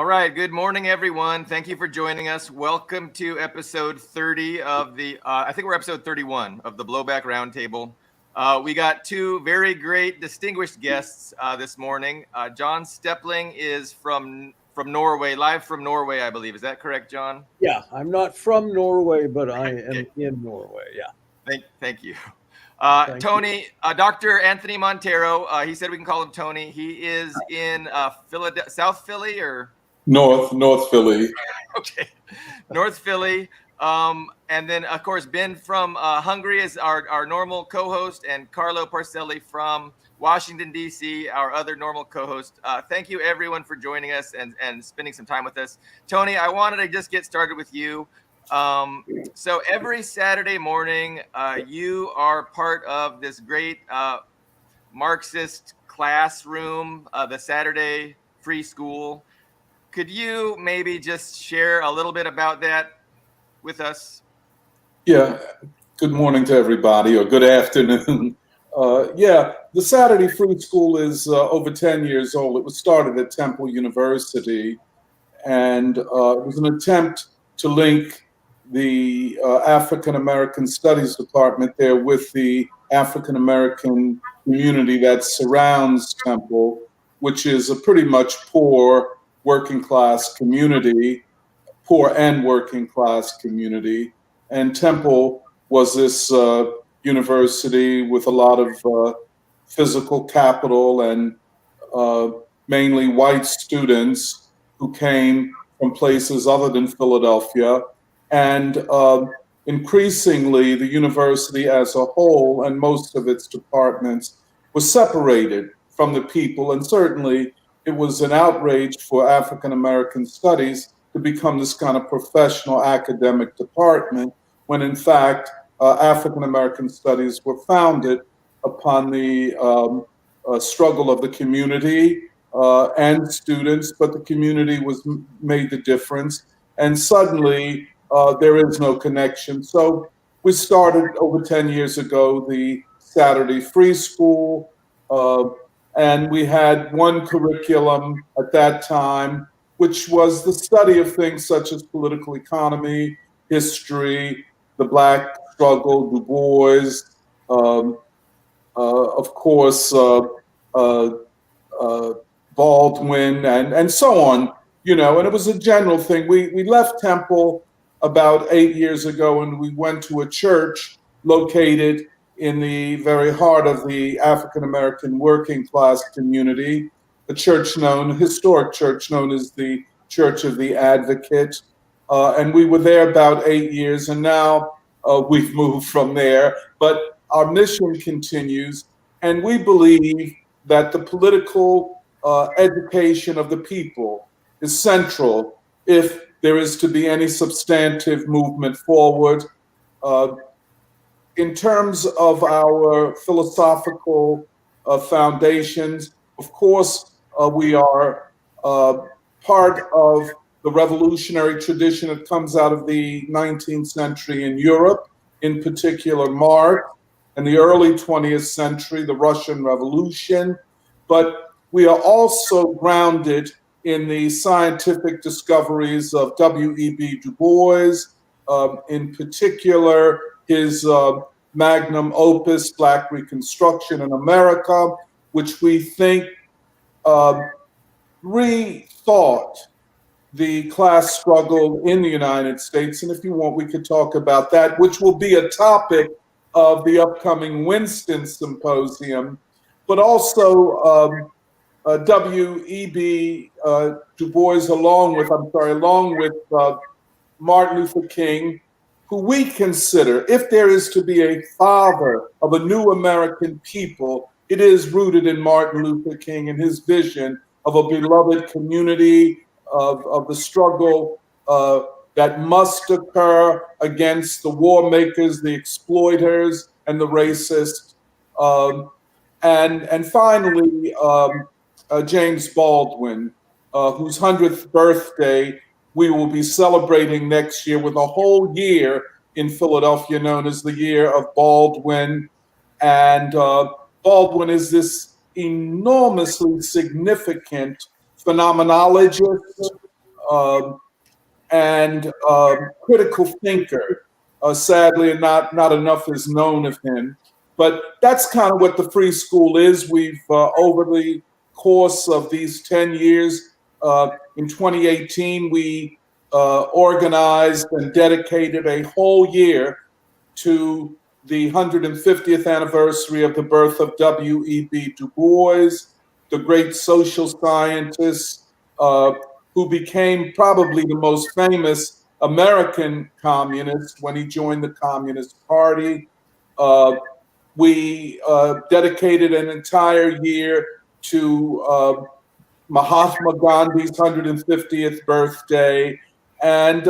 right. Good morning, everyone. Thank you for joining us. Welcome to episode 30 of I think we're episode 31 of the Blowback Roundtable. We got two very great, distinguished guests this morning. John Steppling is from Norway, live from Norway, I believe. Is that correct, John? Yeah, I'm not from Norway, but I am in Norway. Yeah. Thank you. Thank Tony, Dr. Anthony Monteiro, he said we can call him Tony. He is in Philadelphia, South Philly or? North Philly. Okay, North Philly. And then, of course, Ben from Hungary is our normal co-host, and Carlo Parcelli from Washington, D.C., our other normal co-host. Thank you, everyone, for joining us and spending some time with us. Tony, I wanted to just get started with you. So every Saturday morning, you are part of this great Marxist classroom, the Saturday Free School. Could you maybe just share a little bit about that with us? Yeah. Good morning to everybody, or good afternoon. The Saturday Free School is over 10 years old. It was started at Temple University, and it was an attempt to link the African American Studies Department there with the African American community that surrounds Temple, which is a pretty much poor working class community, poor and working class community. And Temple was this university with a lot of physical capital and mainly white students who came from places other than Philadelphia. And increasingly, the university as a whole and most of its departments was separated from the people. And certainly it was an outrage for African American studies to become this kind of professional academic department, when in fact, African American studies were founded upon the struggle of the community and students, but the community made the difference. And suddenly, there is no connection. So we started over 10 years ago the Saturday Free School, and we had one curriculum at that time, which was the study of things such as political economy, history, the Black struggle, Du Bois, of course, Baldwin, and so on, and it was a general thing. We left Temple about 8 years ago, and we went to a church located in the very heart of the African American working class community, a historic church known as the Church of the Advocate. And we were there about 8 years, and now we've moved from there. But our mission continues, and we believe that the political education of the people is central if there is to be any substantive movement forward. In terms of our philosophical foundations, of course, we are part of the revolutionary tradition that comes out of the 19th century in Europe, in particular Marx, and the early 20th century, the Russian Revolution. But we are also grounded in the scientific discoveries of W.E.B. Du Bois, in particular his magnum opus, Black Reconstruction in America, which we think rethought the class struggle in the United States. And if you want, we could talk about that, which will be a topic of the upcoming Winston Symposium. But also W.E.B. Du Bois, along with Martin Luther King, who we consider, if there is to be a father of a new American people, it is rooted in Martin Luther King and his vision of a beloved community, of the struggle that must occur against the war makers, the exploiters, and the racists. And finally, James Baldwin, whose 100th birthday we will be celebrating next year, with a whole year in Philadelphia known as the Year of Baldwin. And Baldwin is this enormously significant phenomenologist, and critical thinker. Sadly, not enough is known of him. But that's kind of what the free school is. We've, over the course of these 10 years, in 2018, we organized and dedicated a whole year to the 150th anniversary of the birth of W.E.B. Du Bois, the great social scientist who became probably the most famous American communist when he joined the Communist Party. We dedicated an entire year to Mahatma Gandhi's 150th birthday, and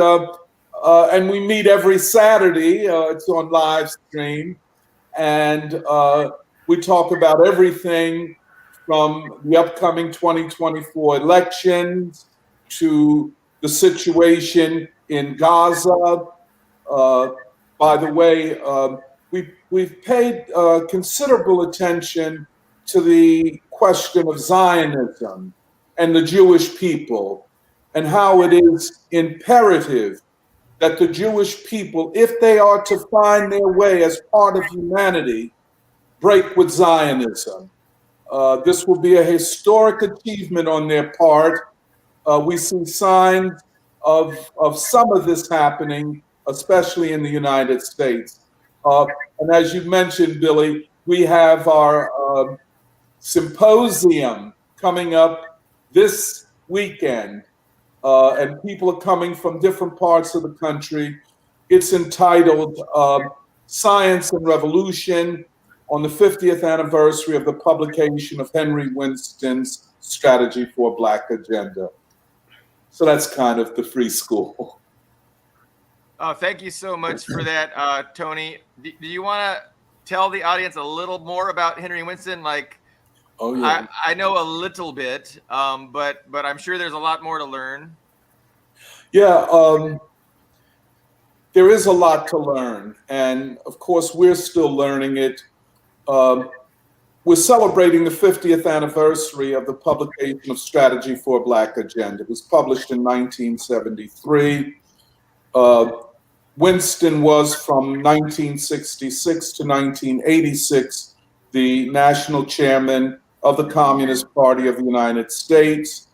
we meet every Saturday. It's on live stream, and we talk about everything from the upcoming 2024 elections to the situation in Gaza. By the way, we've paid considerable attention to the question of Zionism and the Jewish people, and how it is imperative that the Jewish people, if they are to find their way as part of humanity, break with Zionism. This will be a historic achievement on their part. We see signs of some of this happening, especially in the United States. And as you mentioned, Billy, we have our symposium coming up this weekend, and people are coming from different parts of the country. It's entitled Science and Revolution, on the 50th anniversary of the publication of Henry Winston's Strategy for a Black Agenda. So that's kind of the free school. Thank you so much for that, Tony. Do you want to tell the audience a little more about Henry Winston? Like, oh yeah, I know a little bit, but I'm sure there's a lot more to learn. Yeah, there is a lot to learn, and of course we're still learning it. We're celebrating the 50th anniversary of the publication of Strategy for a Black Agenda. It was published in 1973. Winston was from 1966 to 1986 the national chairman of the Communist Party of the United States.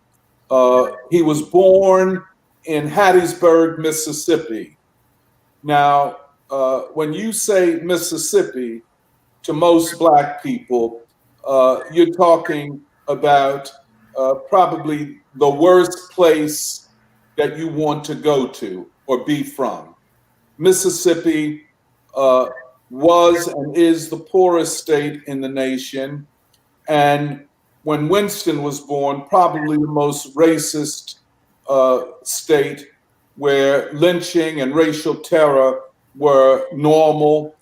He was born in Hattiesburg, Mississippi. Now, when you say Mississippi, to most Black people, you're talking about probably the worst place that you want to go to or be from. Mississippi was and is the poorest state in the nation. And when Winston was born, probably the most racist state, where lynching and racial terror were normal.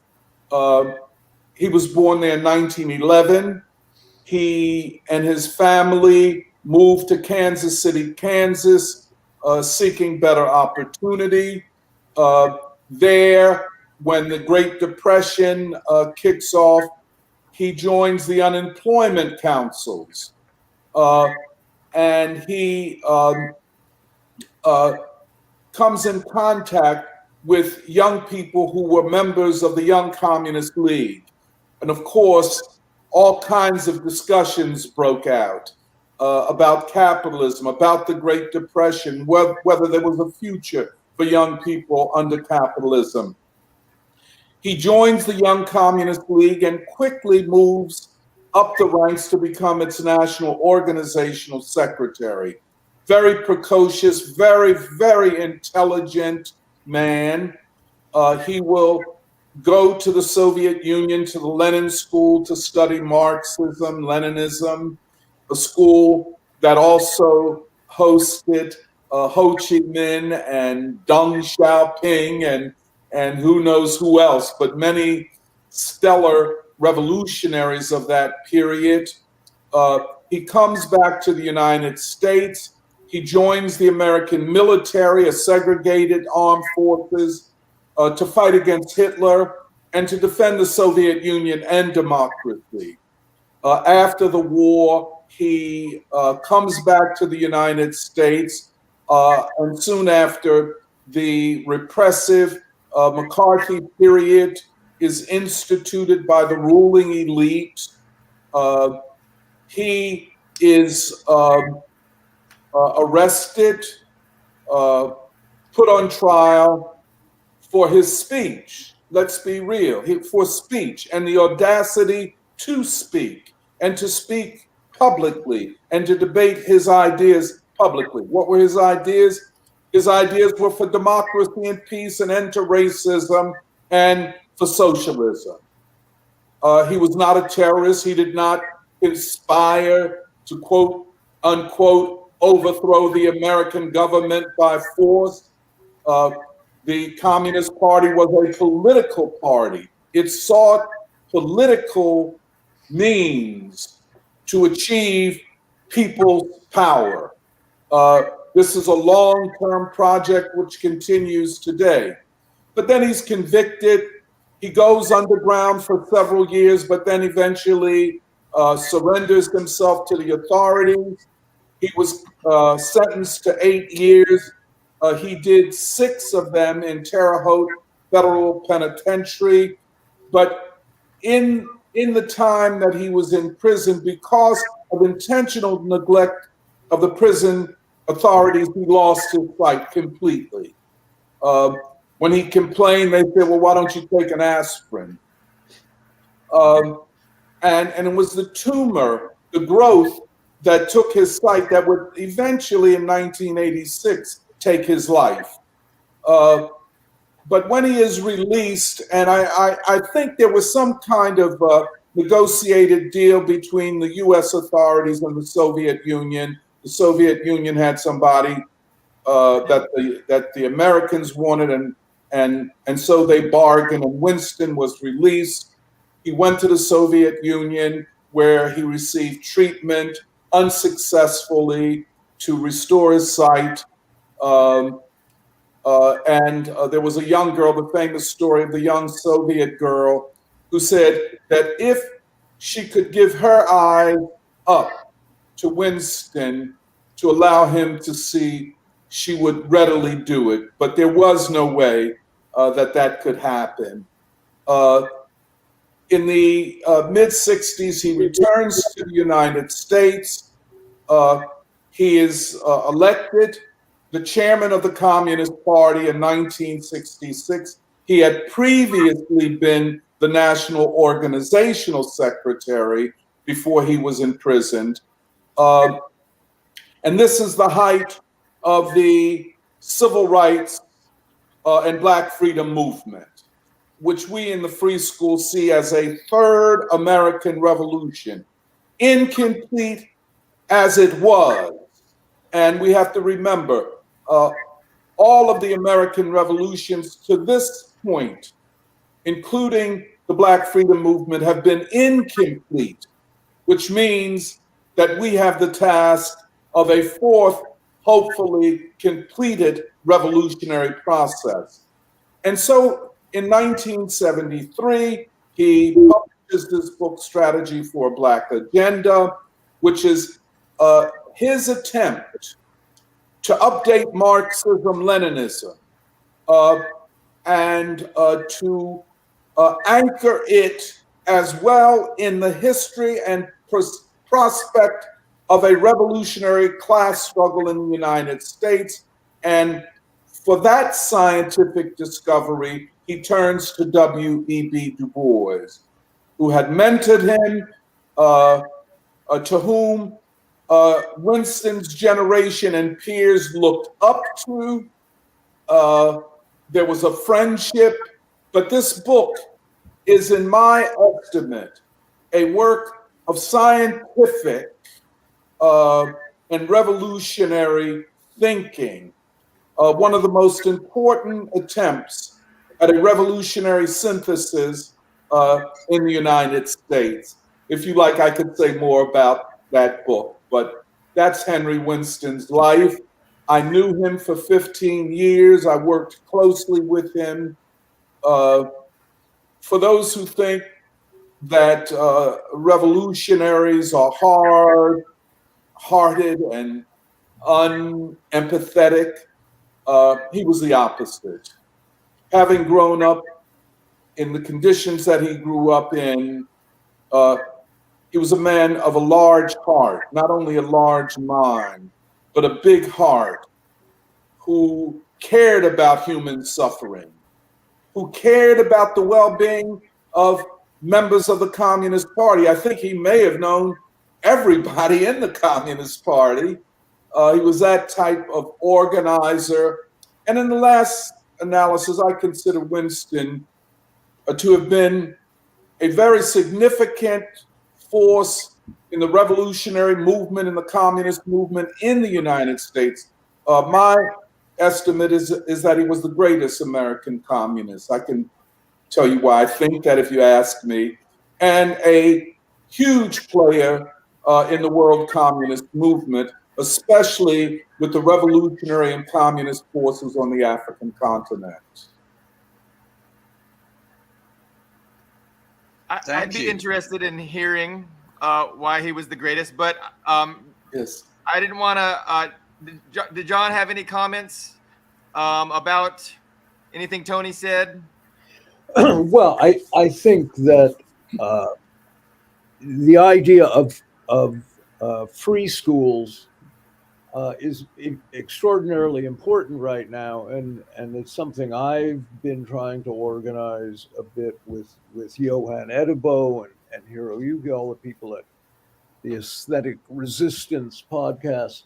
He was born there in 1911. He and his family moved to Kansas City, Kansas, seeking better opportunity. There, when the Great Depression kicks off, he joins the unemployment councils, and he comes in contact with young people who were members of the Young Communist League. And of course, all kinds of discussions broke out about capitalism, about the Great Depression, whether there was a future for young people under capitalism. He joins the Young Communist League and quickly moves up the ranks to become its national organizational secretary. Very precocious, very, very intelligent man. He will go to the Soviet Union, to the Lenin School, to study Marxism, Leninism, a school that also hosted Ho Chi Minh and Deng Xiaoping and who knows who else, but many stellar revolutionaries of that period. He comes back to the United States. He joins the American military, a segregated armed forces, to fight against Hitler and to defend the Soviet Union and democracy. After the war, he comes back to the United States, And soon after, the repressive McCarthy period is instituted by the ruling elite. He is arrested, put on trial for his speech. Let's be real, for speech and the audacity to speak and to speak publicly and to debate his ideas publicly. What were his ideas? His ideas were for democracy and peace and end to racism and for socialism. He was not a terrorist. He did not conspire to, quote unquote, overthrow the American government by force. The Communist Party was a political party. It sought political means to achieve people's power. This is a long-term project which continues today. But then he's convicted. He goes underground for several years, but then eventually surrenders himself to the authorities. He was sentenced to 8 years. He did 6 of them in Terre Haute Federal Penitentiary. But in the time that he was in prison, because of intentional neglect of the prison authorities, he lost his sight completely. When he complained, they said, well, why don't you take an aspirin? And it was the tumor, the growth, that took his sight that would eventually in 1986 take his life. But when he is released, and I think there was some kind of negotiated deal between the US authorities and the Soviet Union. The Soviet Union had somebody that the Americans wanted, and so they bargained, and Winston was released. He went to the Soviet Union, where he received treatment unsuccessfully to restore his sight. And there was a young girl, the famous story of the young Soviet girl, who said that if she could give her eyes up to Winston to allow him to see, she would readily do it. But there was no way that could happen. In the mid-60s, he returns to the United States. He is elected the chairman of the Communist Party in 1966. He had previously been the National Organizational Secretary before he was imprisoned. And this is the height of the civil rights and Black freedom movement, which we in the free school see as a third American revolution, incomplete as it was. And we have to remember, all of the American revolutions to this point, including the Black freedom movement, have been incomplete, which means that we have the task of a fourth, hopefully completed revolutionary process. And so in 1973, he publishes this book, Strategy for a Black Agenda, which is his attempt to update Marxism-Leninism and to anchor it as well in the history and prospect of a revolutionary class struggle in the United States. And for that scientific discovery, he turns to W.E.B. Du Bois, who had mentored him, to whom Winston's generation and peers looked up to. There was a friendship, but this book is, in my estimate, a work of scientific and revolutionary thinking. One of the most important attempts at a revolutionary synthesis in the United States. If you like, I could say more about that book, but that's Henry Winston's life. I knew him for 15 years. I worked closely with him. For those who think that revolutionaries are hard-hearted and unempathetic. He was the opposite. Having grown up in the conditions that he grew up in, he was a man of a large heart, not only a large mind, but a big heart, who cared about human suffering, who cared about the well-being of members of the Communist Party. I think he may have known everybody in the Communist Party. He was that type of organizer. And in the last analysis, I consider Winston to have been a very significant force in the revolutionary movement, in the communist movement in the United States. My estimate is that he was the greatest American communist. I can tell you why I think that if you ask me. And a huge player in the world communist movement, especially with the revolutionary and communist forces on the African continent. I'd be interested in hearing why he was the greatest, but yes, I didn't want to. Did John have any comments about anything Tony said? Well, I think that the idea of free schools is extraordinarily important right now, and it's something I've been trying to organize a bit with Johan Edibo and Hiro Yuki, all the people at the Aesthetic Resistance podcast,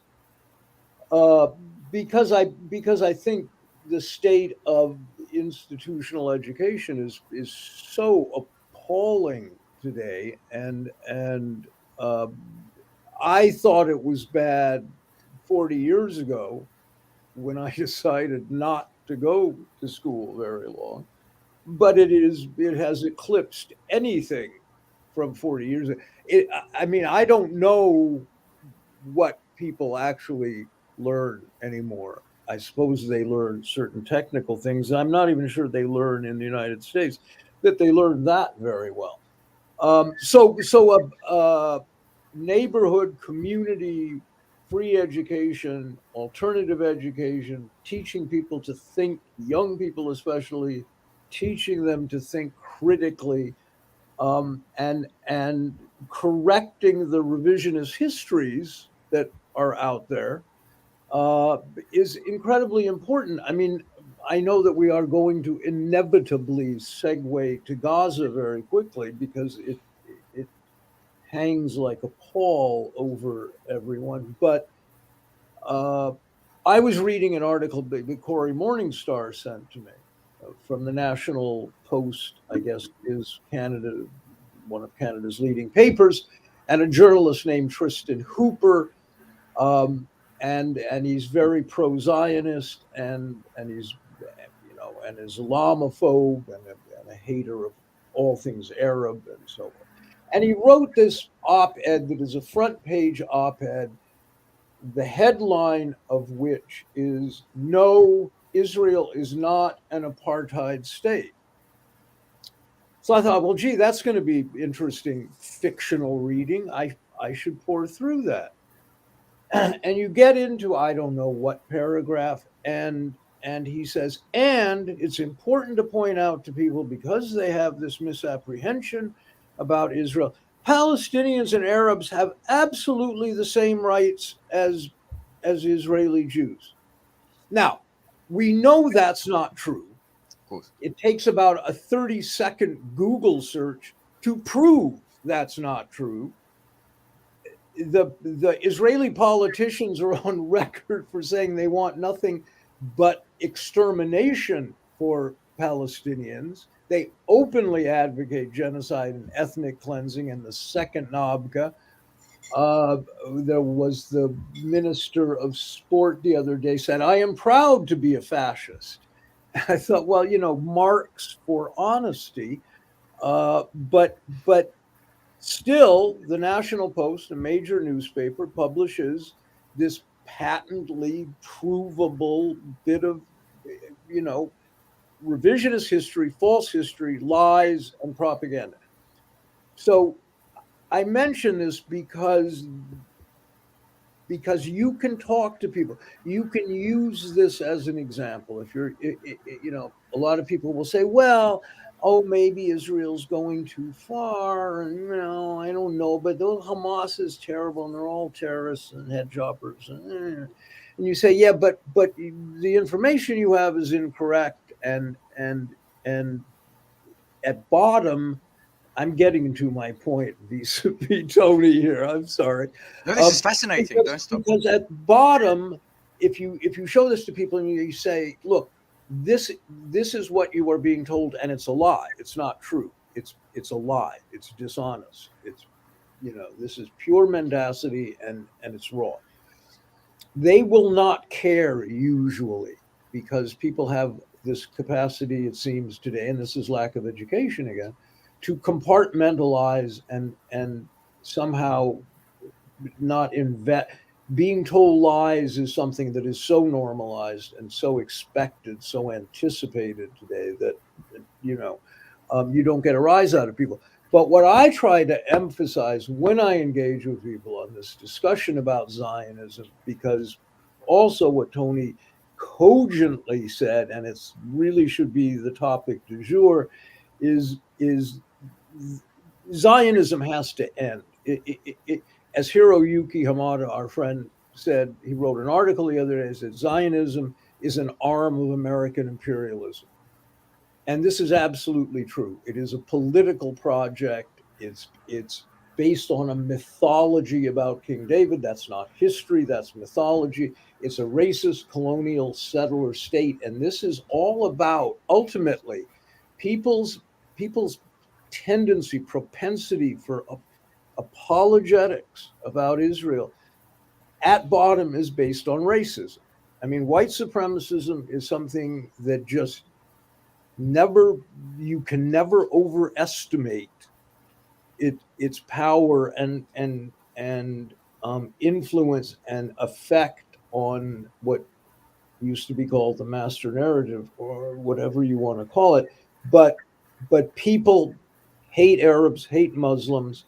because I think the state of institutional education is so appalling today, and I thought it was bad 40 years ago when I decided not to go to school very long, but it has eclipsed anything from 40 years ago. I mean, I don't know what people actually learn anymore. I suppose they learn certain technical things. I'm not even sure they learn in the United States that they learn that very well. So neighborhood, community, free education, alternative education, teaching people to think, young people especially, teaching them to think critically, and correcting the revisionist histories that are out there is incredibly important. I mean, I know that we are going to inevitably segue to Gaza very quickly because it hangs like a pall over everyone. But I was reading an article that Corey Morningstar sent to me from the National Post, I guess is Canada, one of Canada's leading papers, and a journalist named Tristan Hooper. And he's very pro-Zionist, and he's and is Islamophobe and a hater of all things Arab and so on. And he wrote this op-ed that is a front page op-ed, the headline of which is "No, Israel is not an apartheid state." So I thought, well, gee, that's going to be interesting fictional reading. I should pour through that. And you get into I don't know what paragraph, and he says, and it's important to point out to people, because they have this misapprehension about Israel, Palestinians and Arabs have absolutely the same rights as Israeli Jews. Now, we know that's not true. Of course. It takes about a 30-second Google search to prove that's not true. The Israeli politicians are on record for saying they want nothing but extermination for Palestinians. They openly advocate genocide and ethnic cleansing and the second Nabka. There was the minister of sport the other day said, "I am proud to be a fascist." I thought, well, marks for honesty, but still, the National Post, a major newspaper, publishes this patently provable bit of, revisionist history, false history, lies, and propaganda. So I mention this because because you can talk to people. You can use this as an example. If you're, a lot of people will say, well, oh, maybe Israel's going too far, and I don't know, but those Hamas is terrible, and they're all terrorists and head choppers, and you say, yeah, but the information you have is incorrect, and at bottom, I'm getting to my point, vis-a-vis Tony here. I'm sorry. No, this is fascinating. Don't stop. Because at bottom, if you show this to people and you say, look, this is what you are being told, and it's a lie. It's not true. It's a lie. It's dishonest. It's this is pure mendacity, and it's raw. They will not care usually, because people have this capacity, it seems today, and this is lack of education again, to compartmentalize and somehow not invest. Being told lies is something that is so normalized and so expected, so anticipated today that you don't get a rise out of people. But what I try to emphasize when I engage with people on this discussion about Zionism, because also what Tony cogently said, and it's really should be the topic du jour, is Zionism has to end. As Hiroyuki Hamada, our friend, said, he wrote an article the other day that said Zionism is an arm of American imperialism. And this is absolutely true. It is a political project. It's based on a mythology about King David. That's not history, that's mythology. It's a racist colonial settler state. And this is all about, ultimately, people's tendency, propensity for apologetics about Israel at bottom is based on racism. I mean, white supremacism is something that just you can never overestimate its power and influence and effect on what used to be called the master narrative, or whatever you want to call it. But people hate Arabs, hate Muslims.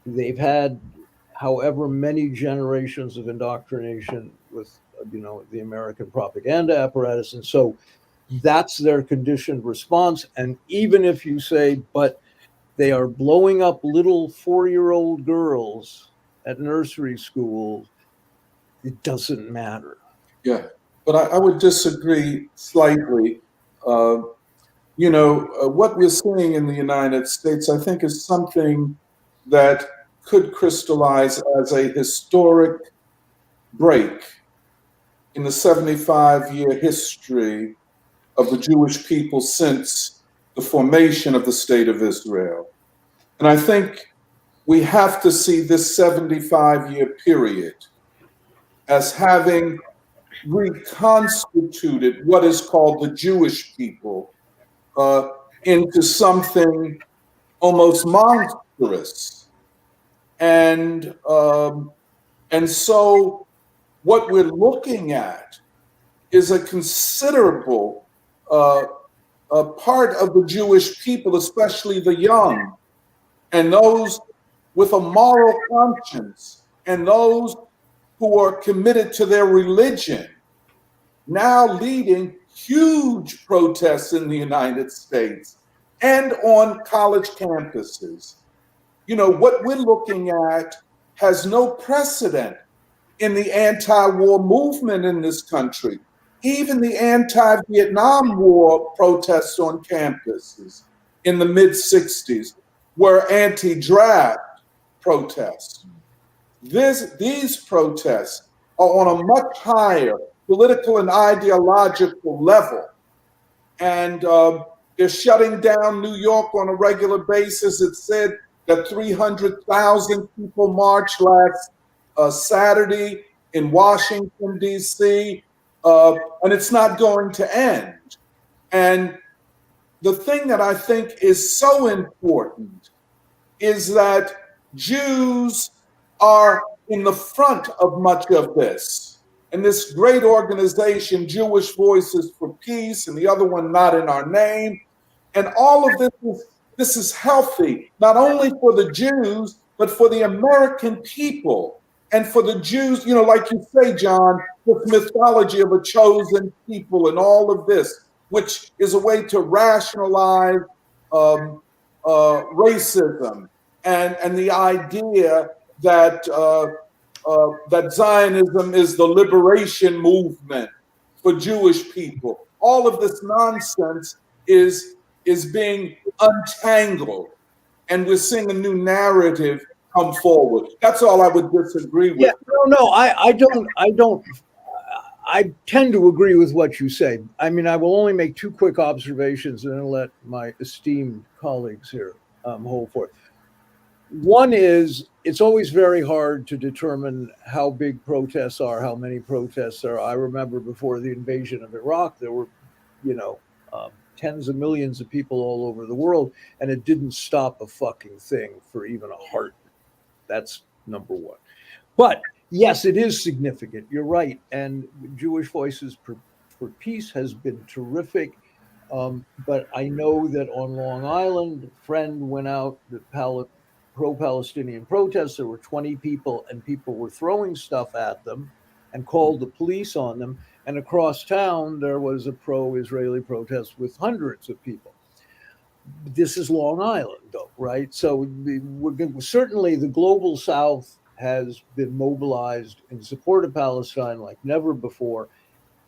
They've had however many generations of indoctrination with the American propaganda apparatus, and so that's their conditioned response. And even if you say, but they are blowing up little 4-year-old girls at nursery school, it doesn't matter. Yeah, but I would disagree slightly. What we're seeing in the United States, I think, is something that could crystallize as a historic break in the 75-year history of the Jewish people since the formation of the State of Israel. And I think we have to see this 75-year period as having reconstituted what is called the Jewish people into something almost monstrous. And so what we're looking at is a considerable part of the Jewish people, especially the young, and those with a moral conscience, and those who are committed to their religion, now leading huge protests in the United States and on college campuses. What we're looking at has no precedent in the anti-war movement in this country. Even the anti-Vietnam War protests on campuses in the mid-'60s were anti-draft protests. These protests are on a much higher political and ideological level. And they're shutting down New York on a regular basis. It said that 300,000 people marched last Saturday in Washington, D.C., and it's not going to end. And the thing that I think is so important is that Jews are in the front of much of this. And this great organization, Jewish Voices for Peace, and the other one, Not in Our Name. And all of this is healthy, not only for the Jews, but for the American people, And for the Jews, like you say, John, this mythology of a chosen people and all of this, which is a way to rationalize racism and the idea that that Zionism is the liberation movement for Jewish people. All of this nonsense is being untangled, and we're seeing a new narrative come forward. That's all I would disagree with. Yeah, no, I don't. I tend to agree with what you say. I mean, I will only make two quick observations and then let my esteemed colleagues here hold forth. One is, it's always very hard to determine how big protests are, how many protests are. I remember before the invasion of Iraq, there were, tens of millions of people all over the world, and it didn't stop a fucking thing for even a heart. That's number one. But yes, it is significant. You're right. And Jewish Voices for Peace has been terrific. But I know that on Long Island, a friend went out, the pro-Palestinian protests. There were 20 people, and people were throwing stuff at them and called the police on them. And across town, there was a pro-Israeli protest with hundreds of people. This is Long Island, though, right? So certainly the global South has been mobilized in support of Palestine like never before.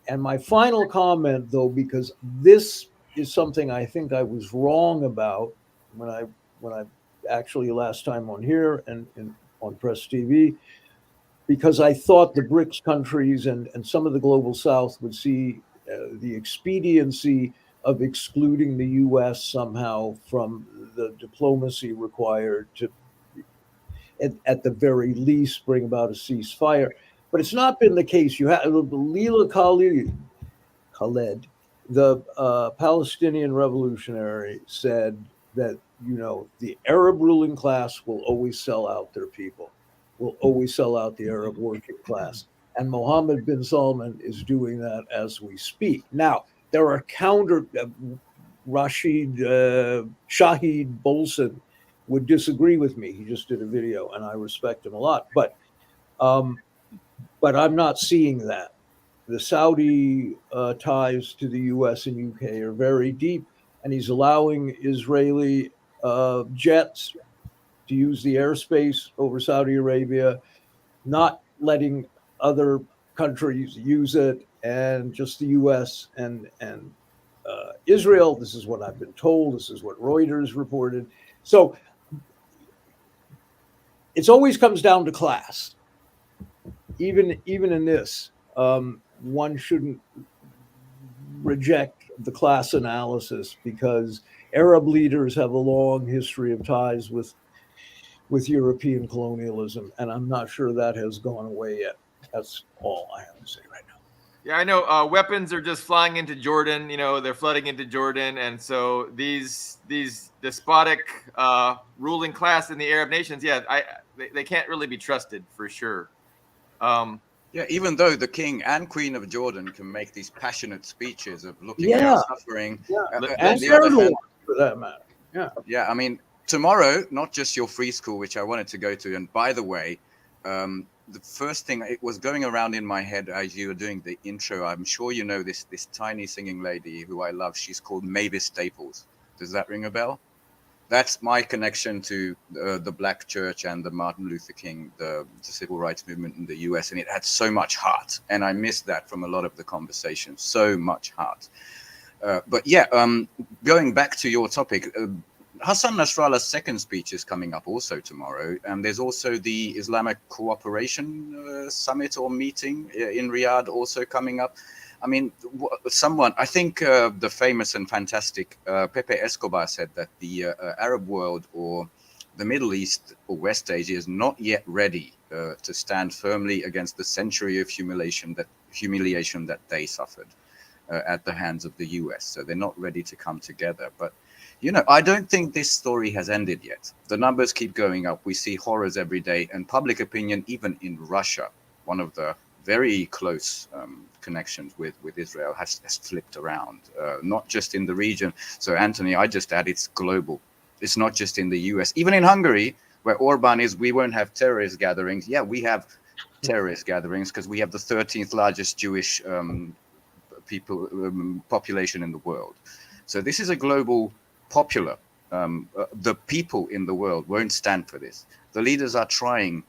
And my final comment, though, because this is something I think I was wrong about when I actually last time on here and on Press TV, because I thought the BRICS countries and some of the global South would see the expediency of excluding the U.S. somehow from the diplomacy required to, at the very least, bring about a ceasefire. But it's not been the case. You have Leila Khaled, the Palestinian revolutionary, said that, the Arab ruling class will always sell out their people, will always sell out the Arab working class. And Mohammed bin Salman is doing that as we speak. Now, there are Rashid Shahid Bolson would disagree with me. He just did a video, and I respect him a lot. But I'm not seeing that. The Saudi ties to the U.S. and UK are very deep, and he's allowing Israeli jets to use the airspace over Saudi Arabia, not letting other countries use it, and just the U.S. and Israel. This is what I've been told. This is what Reuters reported. So it always comes down to class. Even in this, one shouldn't reject the class analysis, because Arab leaders have a long history of ties with European colonialism, and I'm not sure that has gone away yet. That's all I have to say right now. Yeah, I know weapons are just flying into Jordan. They're flooding into Jordan, and so these despotic ruling class in the Arab nations, they can't really be trusted for sure. Yeah, even though the king and queen of Jordan can make these passionate speeches of looking at suffering, and the other hand, for that matter. Yeah. I mean, tomorrow, not just your free school, which I wanted to go to. And by the way, the first thing, it was going around in my head as you were doing the intro. I'm sure you know this tiny singing lady who I love. She's called Mavis Staples. Does that ring a bell? That's my connection to the Black Church and the Martin Luther King, the civil rights movement in the US. And it had so much heart. And I missed that from a lot of the conversations. So much heart. But yeah, going back to your topic, Hassan Nasrallah's second speech is coming up also tomorrow. And there's also the Islamic Cooperation Summit or meeting in Riyadh also coming up. I mean, I think the famous and fantastic Pepe Escobar said that the Arab world or the Middle East or West Asia is not yet ready to stand firmly against the century of humiliation that they suffered at the hands of the US. So they're not ready to come together. But, I don't think this story has ended yet. The numbers keep going up. We see horrors every day, and public opinion, even in Russia, one of the very close connections with Israel has flipped around, not just in the region. So, Anthony, I just add it's global. It's not just in the US. Even in Hungary, where Orban is, we won't have terrorist gatherings. Yeah, we have terrorist gatherings, because we have the 13th largest Jewish population in the world. So this is a global popular. The people in the world won't stand for this. The leaders are trying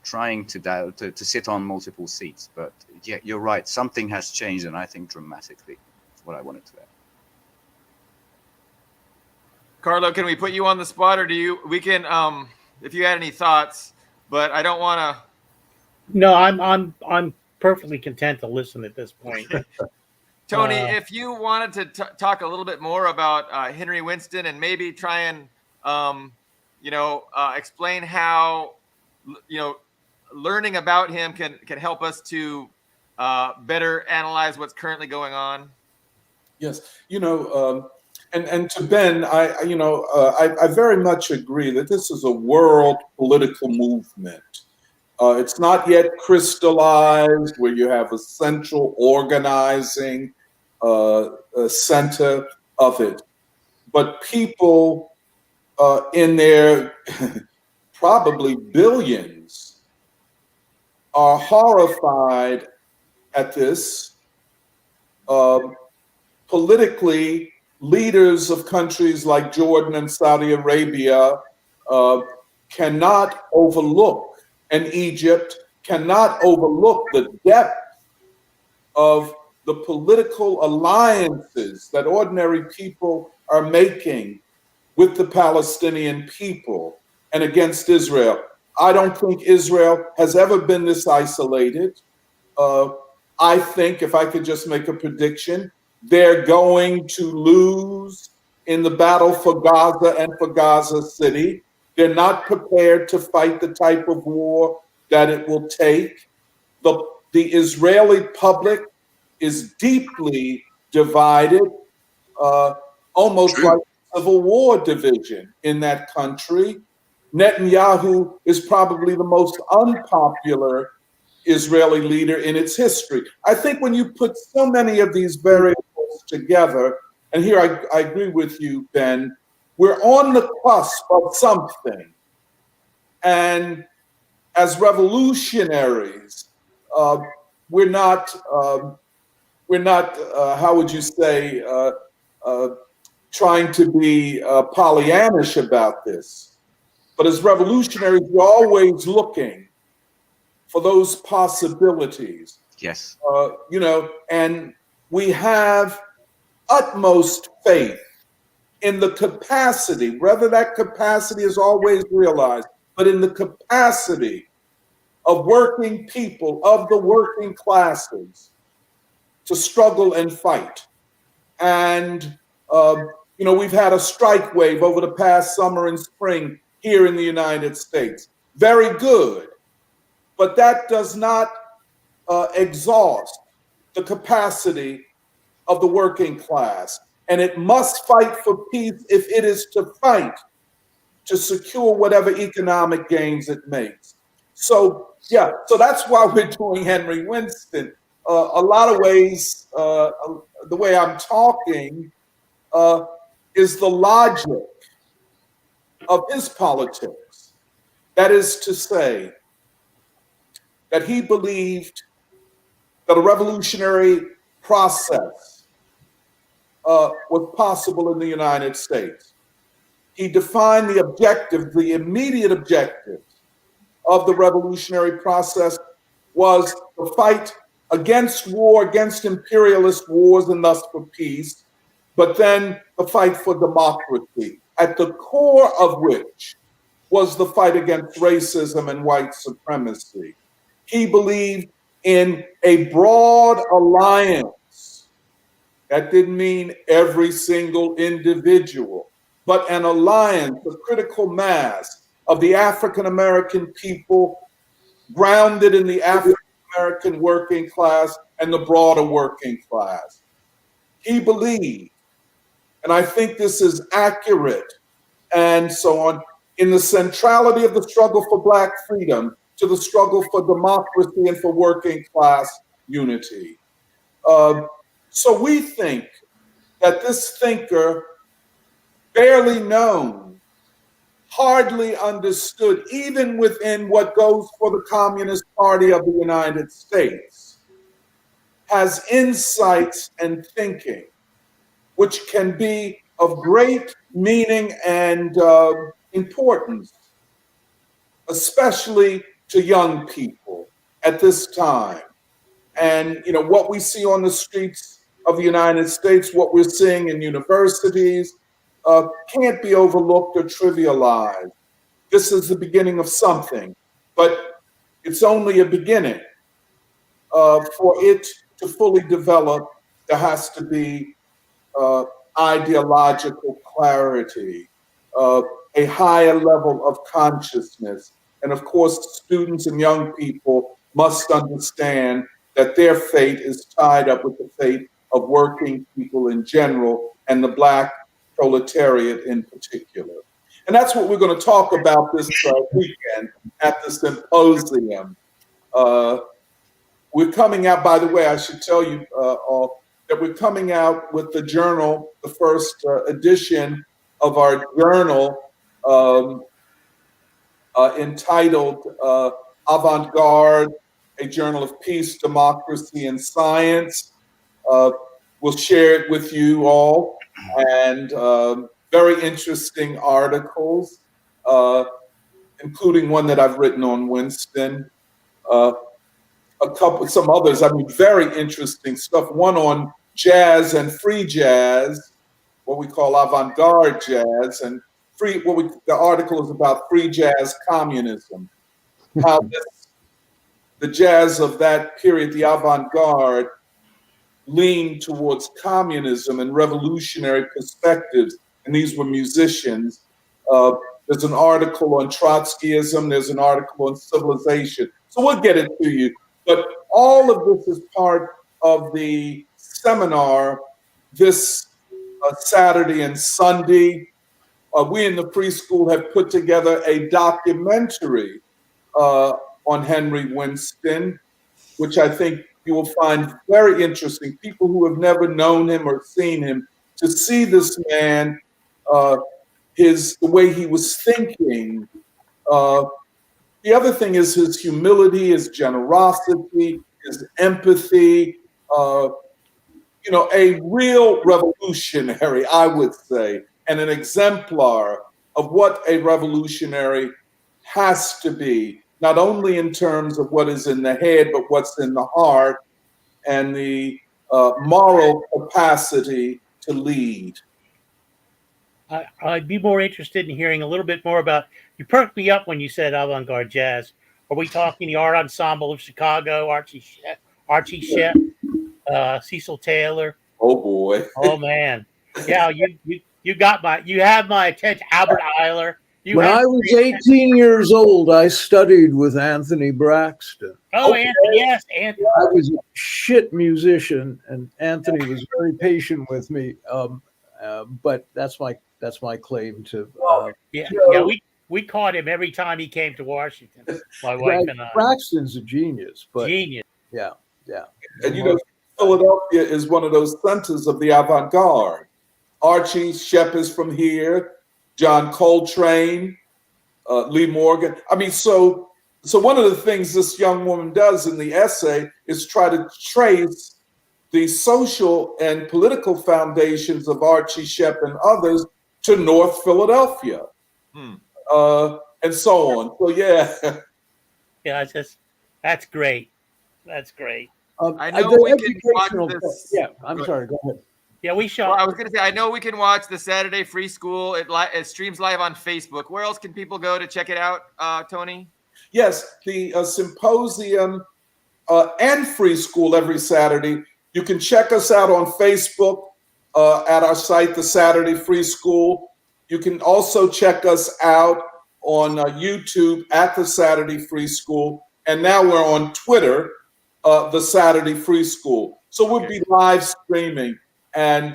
to sit on multiple seats, but yeah, you're right. Something has changed, and I think dramatically. That's what I wanted to add. Carlo, can we put you on the spot, or we can, if you had any thoughts, but I don't want to. No, I'm perfectly content to listen at this point. Tony, if you wanted to talk a little bit more about Henry Winston and maybe try and, explain how, learning about him can help us to better analyze what's currently going on. Yes, and to Ben, I very much agree that this is a world political movement. It's not yet crystallized where you have a central organizing center of it, but people in their probably billions are horrified at this. Politically, leaders of countries like Jordan and Saudi Arabia cannot overlook, and Egypt cannot overlook the depth of the political alliances that ordinary people are making with the Palestinian people and against Israel. I don't think Israel has ever been this isolated. I think, if I could just make a prediction, they're going to lose in the battle for Gaza and for Gaza City. They're not prepared to fight the type of war that it will take. The Israeli public is deeply divided, almost like a civil war division in that country. Netanyahu is probably the most unpopular Israeli leader in its history. I think when you put so many of these variables together, and here I agree with you, Ben, we're on the cusp of something. And as revolutionaries, we're not, how would you say, trying to be Pollyannish about this. But as revolutionaries, we're always looking for those possibilities. Yes. And we have utmost faith in the capacity, whether that capacity is always realized, but in the capacity of working people, of the working classes, to struggle and fight. And, we've had a strike wave over the past summer and spring here in the United States. Very good. But that does not exhaust the capacity of the working class. And it must fight for peace if it is to fight to secure whatever economic gains it makes. So that's why we're doing Henry Winston. A lot of ways, the way I'm talking is the logic of his politics. That is to say, that he believed that a revolutionary process was possible in the United States. He defined the objective, the immediate objective of the revolutionary process was the fight against war, against imperialist wars, and thus for peace, but then the fight for democracy, at the core of which was the fight against racism and white supremacy. He believed in a broad alliance. That didn't mean every single individual, but an alliance, a critical mass of the African-American people grounded in the African-American working class and the broader working class. He believed, and I think this is accurate and so on, in the centrality of the struggle for Black freedom to the struggle for democracy and for working class unity. So we think that this thinker, barely known, hardly understood, even within what goes for the Communist Party of the United States, has insights and thinking which can be of great meaning and importance, especially to young people at this time. And what we see on the streets of the United States, what we're seeing in universities, can't be overlooked or trivialized. This is the beginning of something, but it's only a beginning. For it to fully develop, there has to be ideological clarity, a higher level of consciousness. And of course, students and young people must understand that their fate is tied up with the fate of working people in general and the Black proletariat in particular. And that's what we're going to talk about this weekend at the symposium. We're coming out, by the way, I should tell you all, that we're coming out with the journal, the first edition of our journal entitled Avant-Garde, a Journal of Peace, Democracy, and Science. We'll share it with you all, and very interesting articles, including one that I've written on Winston, some others, very interesting stuff. One on jazz and free jazz, what we call avant-garde jazz, and the article is about free jazz communism. How the jazz of that period, the avant-garde, leaned towards communism and revolutionary perspectives, and these were musicians. There's an article on Trotskyism, there's an article on civilization. So we'll get it to you. But all of this is part of the seminar this Saturday and Sunday. We in the Free School have put together a documentary on Henry Winston, which I think you will find very interesting. People who have never known him or seen him, to see this man, the way he was thinking. The other thing is his humility, his generosity, his empathy, a real revolutionary, I would say, and an exemplar of what a revolutionary has to be, not only in terms of what is in the head, but what's in the heart and the moral capacity to lead. I'd be more interested in hearing a little bit more about, you perked me up when you said avant-garde jazz. Are we talking the Art Ensemble of Chicago, Archie Shepp, Cecil Taylor? Oh boy. Oh man. Yeah, you have my attention. Albert Eiler. When I was 18 years old, I studied with Anthony Braxton. Oh, okay. Anthony, yes, Anthony. I was a shit musician, and Anthony was very patient with me. But that's my claim to. We caught him every time he came to Washington. My wife and I. Braxton's a genius, but genius. Yeah. And Philadelphia is one of those centers of the avant-garde. Archie Shepp is from here. John Coltrane, Lee Morgan. So one of the things this young woman does in the essay is try to trace the social and political foundations of Archie Shepp and others to North Philadelphia, and so on. So yeah, that's great. That's great. I know we can watch this. Yeah, I'm sorry. Go ahead. Yeah, we shot. Well, I was going to say, I know we can watch the Saturday Free School. It streams live on Facebook. Where else can people go to check it out, Tony? Yes, the symposium and Free School every Saturday. You can check us out on Facebook at our site, the Saturday Free School. You can also check us out on YouTube at the Saturday Free School. And now we're on Twitter, the Saturday Free School. So we'll be live streaming. And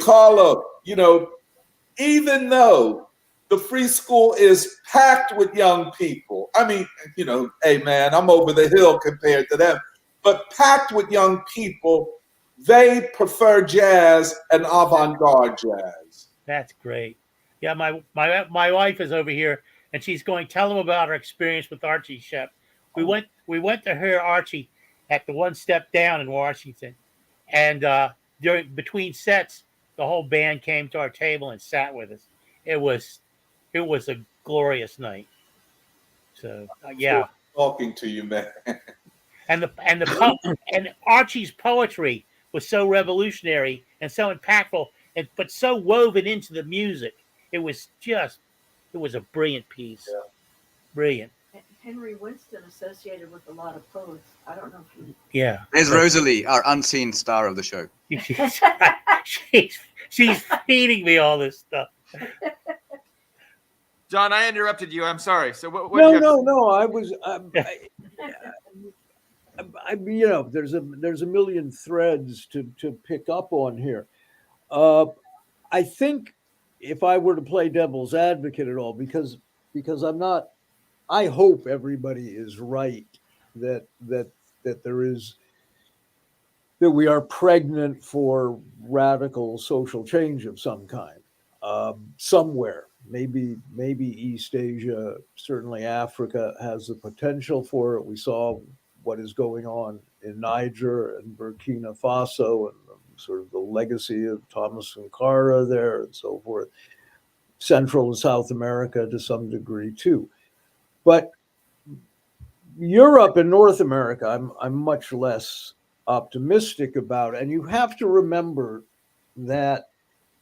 Carla, even though the Free School is packed with young people, hey man, I'm over the hill compared to them, but packed with young people, they prefer jazz and avant-garde jazz. That's great. Yeah, my wife is over here, and she's going tell them about her experience with Archie Shepp. We went to hear Archie at the One Step Down in Washington, and during between sets, the whole band came to our table and sat with us. It was a glorious night. So yeah, Talking to you, man. and Archie's poetry was so revolutionary and so impactful, and but so woven into the music. It was a brilliant piece. Brilliant. Henry Winston associated with a lot of poets. I don't know if you. Yeah. There's Rosalie, our unseen star of the show. She's feeding me all this stuff. John, I interrupted you. I'm sorry. So what No. I was. You know, there's a million threads to pick up on here. I think if I were to play devil's advocate at all, because I'm not. I hope everybody is right that we are pregnant for radical social change of some kind somewhere. Maybe East Asia, certainly Africa has the potential for it. We saw what is going on in Niger and Burkina Faso and sort of the legacy of Thomas Sankara there and so forth. Central and South America to some degree too. But Europe and North America, I'm much less optimistic about. And you have to remember that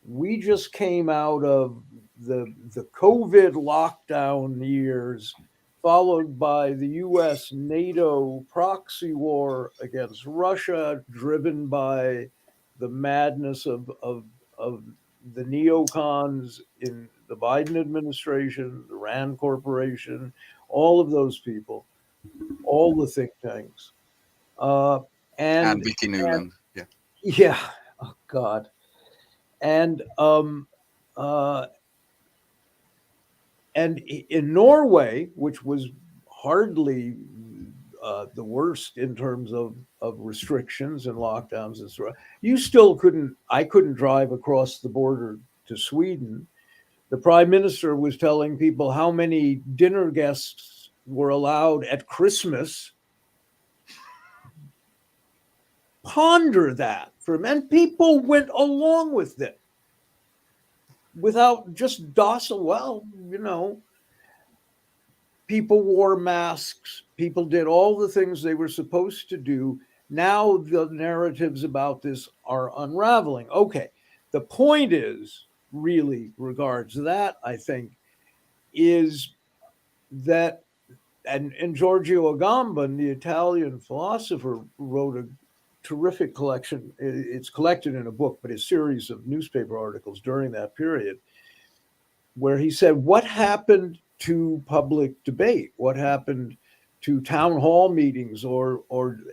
we just came out of the COVID lockdown years, followed by the US NATO proxy war against Russia, driven by the madness of the neocons in the Biden administration, the Rand Corporation, all of those people, all the think tanks. And Vicky Newland. Yeah. Yeah. Oh, God. And in Norway, which was hardly the worst in terms of restrictions and lockdowns and so on, you still I couldn't drive across the border to Sweden. The prime minister was telling people how many dinner guests were allowed at Christmas. Ponder that for a minute. People went along with it without just docile. Well, you know, people wore masks. People did all the things they were supposed to do. Now the narratives about this are unraveling. Okay, the point is really regards that, I think, is that, and Giorgio Agamben, the Italian philosopher, wrote a terrific collection. It's collected in a book, but a series of newspaper articles during that period, where he said, what happened to public debate? What happened to town hall meetings or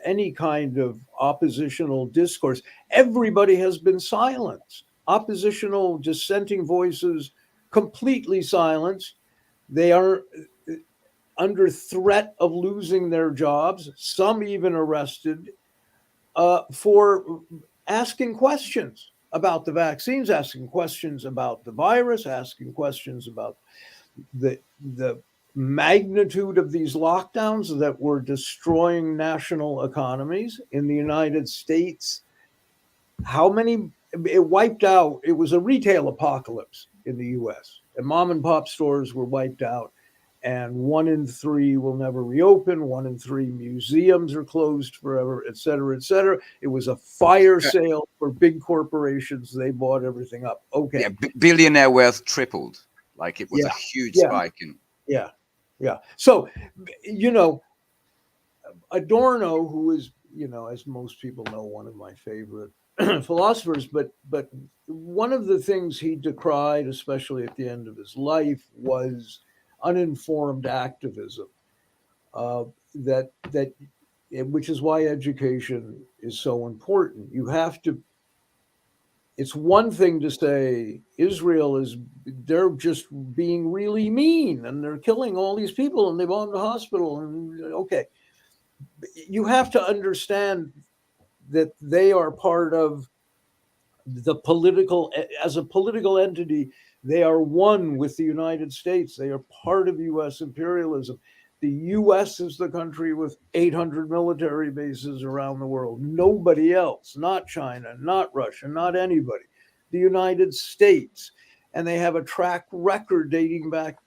any kind of oppositional discourse? Everybody has been silenced. Oppositional dissenting voices completely silenced. They are under threat of losing their jobs, some even arrested for asking questions about the vaccines, asking questions about the virus, asking questions about the magnitude of these lockdowns that were destroying national economies in the United States. How many? It wiped out. It was a retail apocalypse in the US, and mom and pop stores were wiped out. And 1 in 3 will never reopen. 1 in 3 museums are closed forever, et cetera, et cetera. It was a fire sale for big corporations. They bought everything up. Okay. Yeah, billionaire wealth tripled. Like it was a huge spike in. Yeah. So, you know, Adorno, who is, you know, as most people know, one of my favorite philosophers, but one of the things he decried, especially at the end of his life, was uninformed activism, which is why education is so important. You have to. It's one thing to say they're just being really mean and they're killing all these people and they bombed the hospital, and okay, you have to understand that they are part of the political, as a political entity, They are one with the United States. They are part of U.S. imperialism. The U.S. is the country with 800 military bases around the world. Nobody else, not China, not Russia, not anybody. The United States. And they have a track record dating back,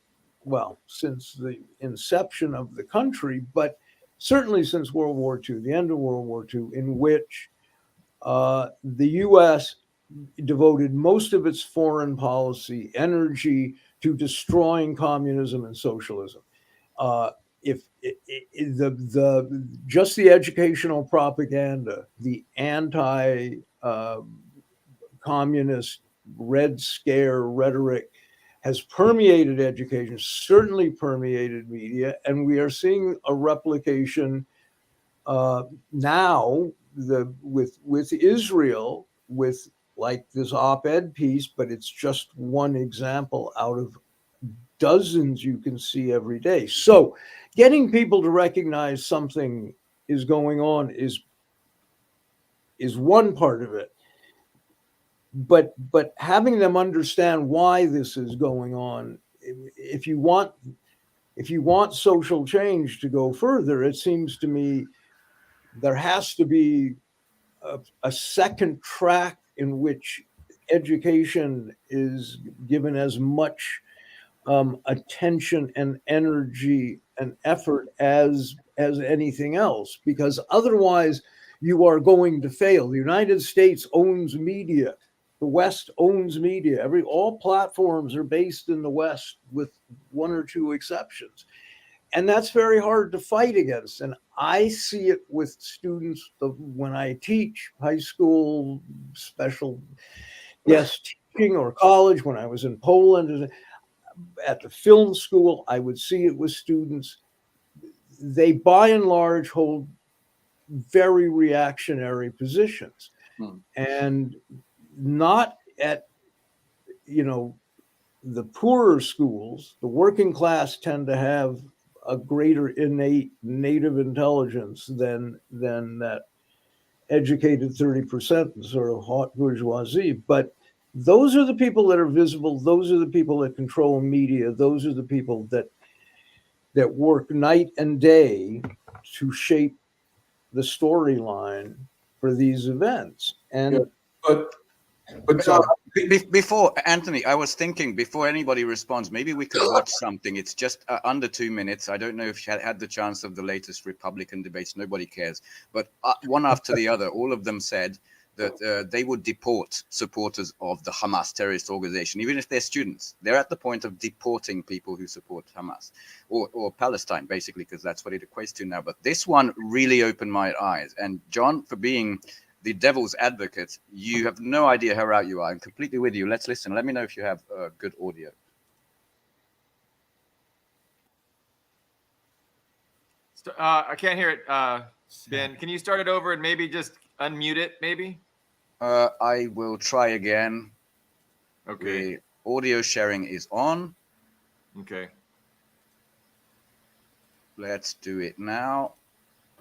well, since the inception of the country, but certainly since World War II, the end of World War II, in which the U.S. devoted most of its foreign policy energy to destroying communism and socialism. If just the educational propaganda, the anti-communist Red Scare rhetoric has permeated education, certainly permeated media, and we are seeing a replication now with Israel, with like this op-ed piece, but it's just one example out of dozens you can see every day. So getting people to recognize something is going on is one part of it. But having them understand why this is going on, if you want social change to go further, it seems to me there has to be a second track in which education is given as much attention and energy and effort as anything else, because otherwise you are going to fail. The United States owns media. The West owns media. All platforms are based in the West with one or two exceptions. And that's very hard to fight against. And I see it with students when I teach high school special guest teaching or college, when I was in Poland, at the film school, I would see it with students. They, by and large, hold very reactionary positions. And not at, the poorer schools. The working class tend to have a greater innate native intelligence than that educated 30% sort of haute bourgeoisie. But those are the people that are visible. Those are the people that control media. Those are the people that work night and day to shape the storyline for these events. And but John, before Anthony, I was thinking before anybody responds, maybe we could watch something. It's just under 2 minutes. I don't know if you had the chance of the latest Republican debates. Nobody cares. But one after the other, all of them said that they would deport supporters of the Hamas terrorist organization, even if they're students. They're at the point of deporting people who support Hamas or Palestine, basically, because that's what it equates to now. But this one really opened my eyes. And John, for being the devil's advocate, you have no idea how right you are. I'm completely with you. Let's listen. Let me know if you have good audio. I can't hear it, Ben. Can you start it over and maybe just unmute it, maybe? I will try again. Okay. The audio sharing is on. Okay. Let's do it now.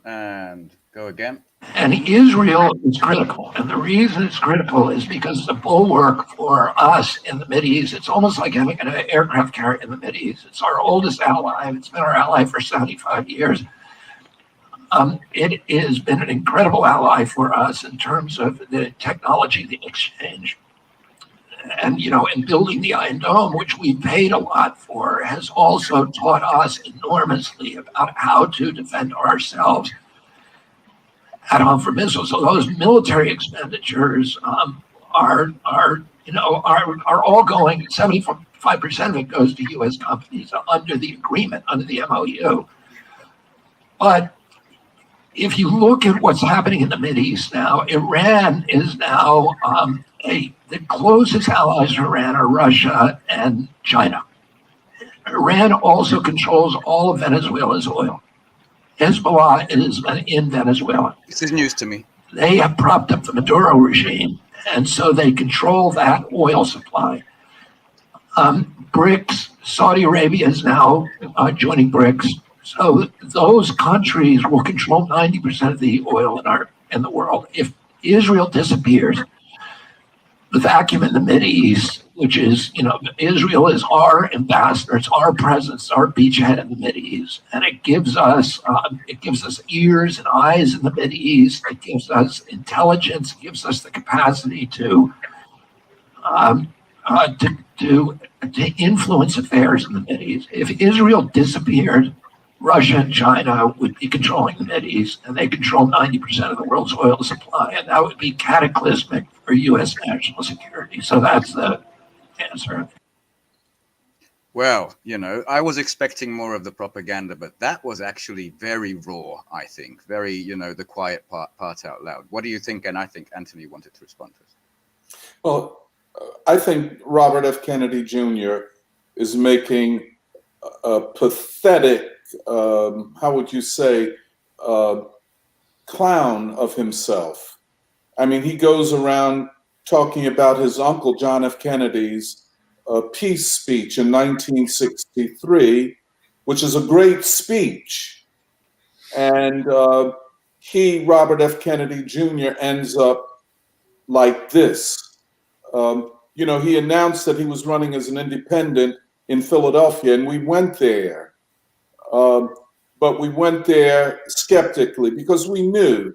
And go again. And Israel is critical. And the reason it's critical is because the bulwark for us in the Mideast, it's almost like having an aircraft carrier in the Mideast. It's our oldest ally. It's been our ally for 75 years. It has been an incredible ally for us in terms of the technology, the exchange. And, in building the Iron Dome, which we paid a lot for, has also taught us enormously about how to defend ourselves at home for missiles. So those military expenditures are all going, 75% of it goes to U.S. companies under the agreement, under the MOU. But if you look at what's happening in the Mideast now, Iran is now the closest allies to Iran are Russia and China. Iran also controls all of Venezuela's oil. Hezbollah is in Venezuela. This is news to me. They have propped up the Maduro regime, and so they control that oil supply. BRICS, Saudi Arabia is now joining BRICS. So those countries will control 90% of the oil in the world. If Israel disappears, the vacuum in the Mideast which is, Israel is our ambassador, it's our presence, our beachhead in the Mideast, and it gives us ears and eyes in the Mideast. It gives us intelligence. It gives us the capacity to influence affairs in the Mideast. If Israel disappeared, Russia and China would be controlling the Mideast, and they control 90% of the world's oil supply, and that would be cataclysmic for U.S. national security. So that's the answer. Well, I was expecting more of the propaganda, but that was actually very raw, I think. Very, the quiet part out loud. What do you think? And I think Anthony wanted to respond to it. Well, I think Robert F. Kennedy Jr. is making a pathetic, how would you say, clown of himself. I mean, he goes around talking about his uncle, John F. Kennedy's peace speech in 1963, which is a great speech. And Robert F. Kennedy Jr., ends up like this. He announced that he was running as an independent in Philadelphia, and we went there. But we went there skeptically because we knew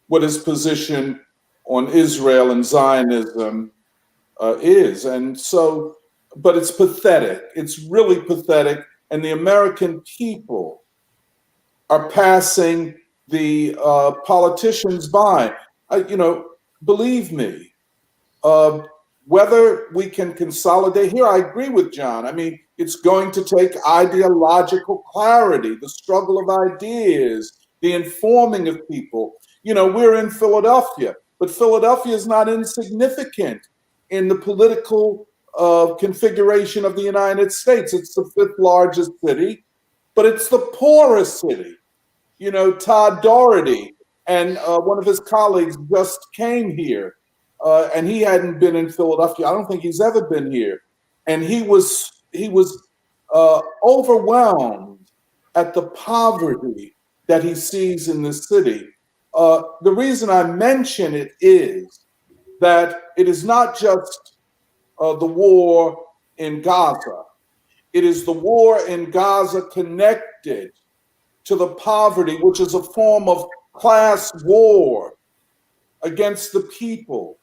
what his position on Israel and Zionism is. And so, but it's pathetic. It's really pathetic. And the American people are passing the politicians by. Believe me, whether we can consolidate here, I agree with John. I mean, it's going to take ideological clarity, the struggle of ideas, the informing of people. We're in Philadelphia, but Philadelphia is not insignificant in the political configuration of the United States. It's the 5th largest city, but it's the poorest city. Todd Doherty and one of his colleagues just came here. And he hadn't been in Philadelphia. I don't think he's ever been here. And he was overwhelmed at the poverty that he sees in the city. The reason I mention it is that it is not just the war in Gaza. It is the war in Gaza connected to the poverty, which is a form of class war against the people.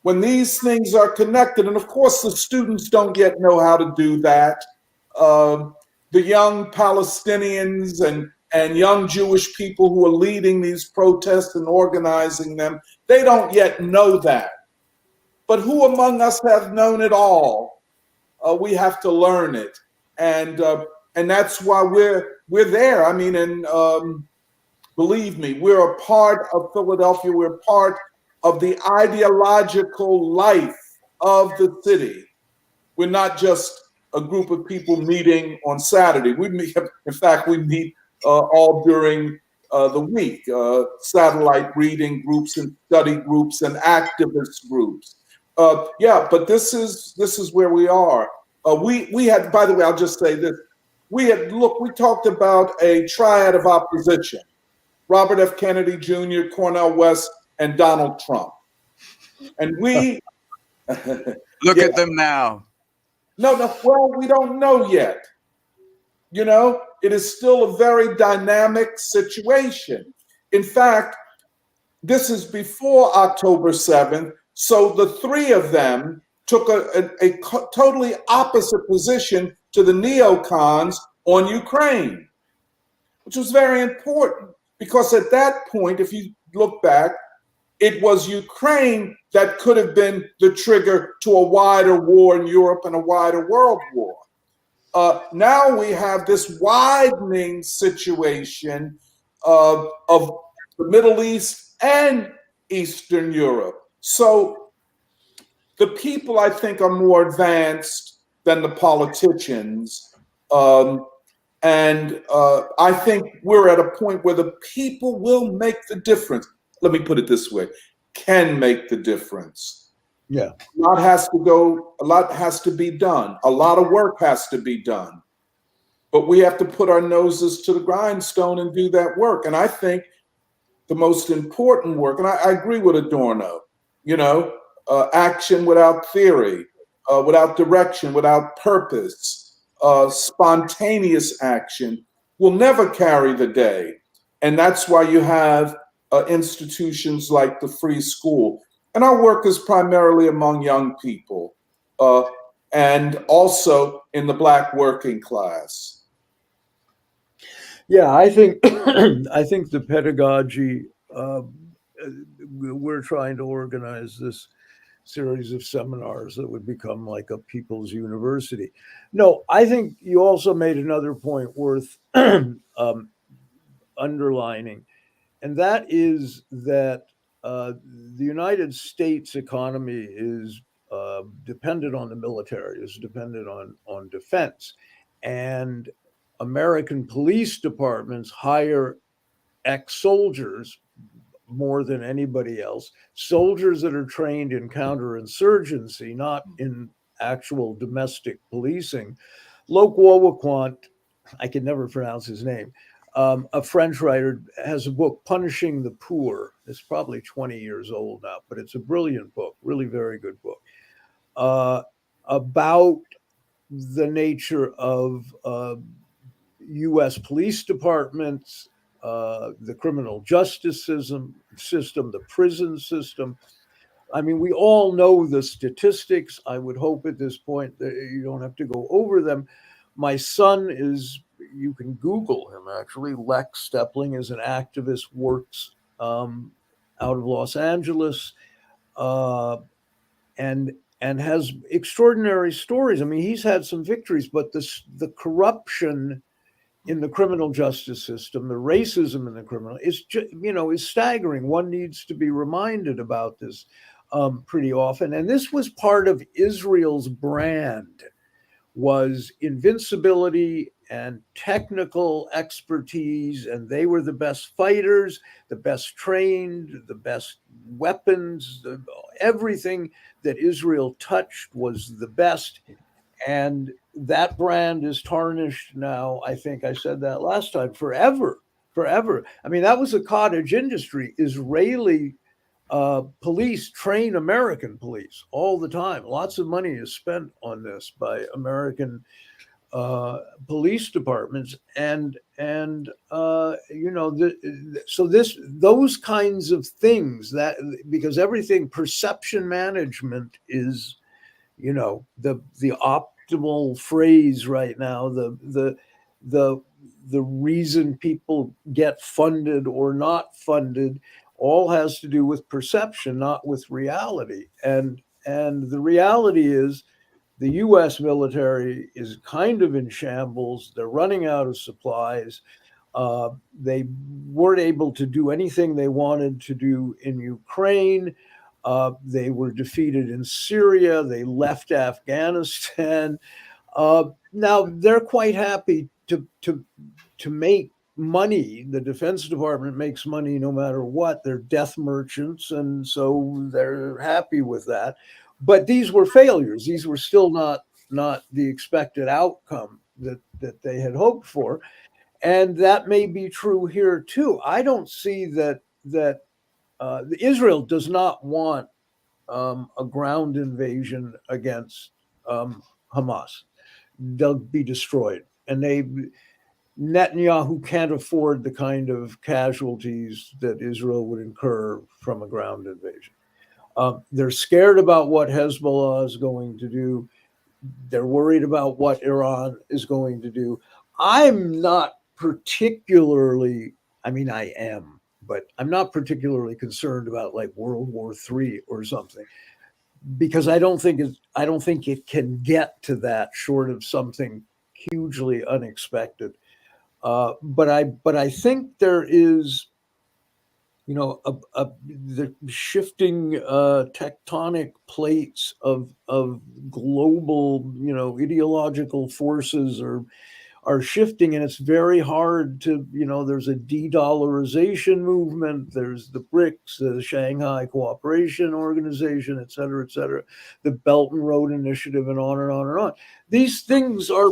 When these things are connected, and of course the students don't yet know how to do that. The young Palestinians and young Jewish people who are leading these protests and organizing them, they don't yet know that. But who among us have known it all? We have to learn it, and that's why we're there. I mean, and believe me, we're a part of Philadelphia. We're part of the ideological life of the city. We're not just a group of people meeting on Saturday. We meet, in fact, we meet all during the week, satellite reading groups and study groups and activist groups. But this is where we are. We had, by the way, I'll just say this. We talked about a triad of opposition: Robert F. Kennedy Jr., Cornel West, and Donald Trump. And we look at them now. No, well, we don't know yet. It is still a very dynamic situation. In fact, this is before October 7th. So the three of them took a totally opposite position to the neocons on Ukraine, which was very important because at that point, if you look back, it was Ukraine that could have been the trigger to a wider war in Europe and a wider world war. Now we have this widening situation of the Middle East and Eastern Europe. So the people, I think, are more advanced than the politicians. And I think we're at a point where the people will make the difference. Let me put it this way, can make the difference. Yeah. A lot has to be done. A lot of work has to be done. But we have to put our noses to the grindstone and do that work. And I think the most important work, and I agree with Adorno, action without theory without direction, without purpose, spontaneous action will never carry the day. And that's why you have institutions like the Free School. And our work is primarily among young people and also in the Black working class. Yeah, I think I think the pedagogy. We're trying to organize this series of seminars that would become like a people's university. No, I think you also made another point worth underlining, and that is that the United States economy is dependent on the military, is dependent on defense, and American police departments hire ex-soldiers more than anybody else, soldiers that are trained in counterinsurgency, not in actual domestic policing. Loc Wauquant, I can never pronounce his name, a French writer, has a book, Punishing the Poor. It's probably 20 years old now, but it's a brilliant book, really very good book, about the nature of U.S. police departments, the criminal justice system, the prison system. I mean, we all know the statistics. I would hope at this point that you don't have to go over them. My son is, you can Google him actually. Lex Steppling is an activist, works out of Los Angeles, and has extraordinary stories. I mean, he's had some victories, but the corruption in the criminal justice system, the racism in the criminal is staggering. One needs to be reminded about this pretty often. And this was part of Israel's brand, was invincibility and technical expertise, and they were the best fighters, the best trained, the best weapons, everything that Israel touched was the best. And that brand is tarnished now. I think I said that last time, forever. I mean, that was a cottage industry. Israeli police train American police all the time. Lots of money is spent on this by American police departments, and so those kinds of things, that because everything, perception management is, the optimal phrase right now. The reason people get funded or not funded all has to do with perception, not with reality. And the reality is the U.S. military is kind of in shambles. They're running out of supplies. They weren't able to do anything they wanted to do in Ukraine. They were defeated in Syria. They left Afghanistan. Now they're quite happy to make money. The Defense Department makes money no matter what. They're death merchants, and so they're happy with that. But these were failures. These were still not the expected outcome that they had hoped for, and that may be true here too. I don't see that Israel does not want a ground invasion against Hamas. They'll be destroyed, and Netanyahu can't afford the kind of casualties that Israel would incur from a ground invasion. They're scared about what Hezbollah is going to do. They're worried about what Iran is going to do. I'm not particularly, I mean, I am, but I'm not particularly concerned about like World War III or something, because I don't think it can get to that short of something hugely unexpected. But I think there is, the shifting tectonic plates of global, ideological forces are shifting, and it's very hard to, there's a de-dollarization movement. There's the BRICS, the Shanghai Cooperation Organization, et cetera, the Belt and Road Initiative, and on and on and on. These things are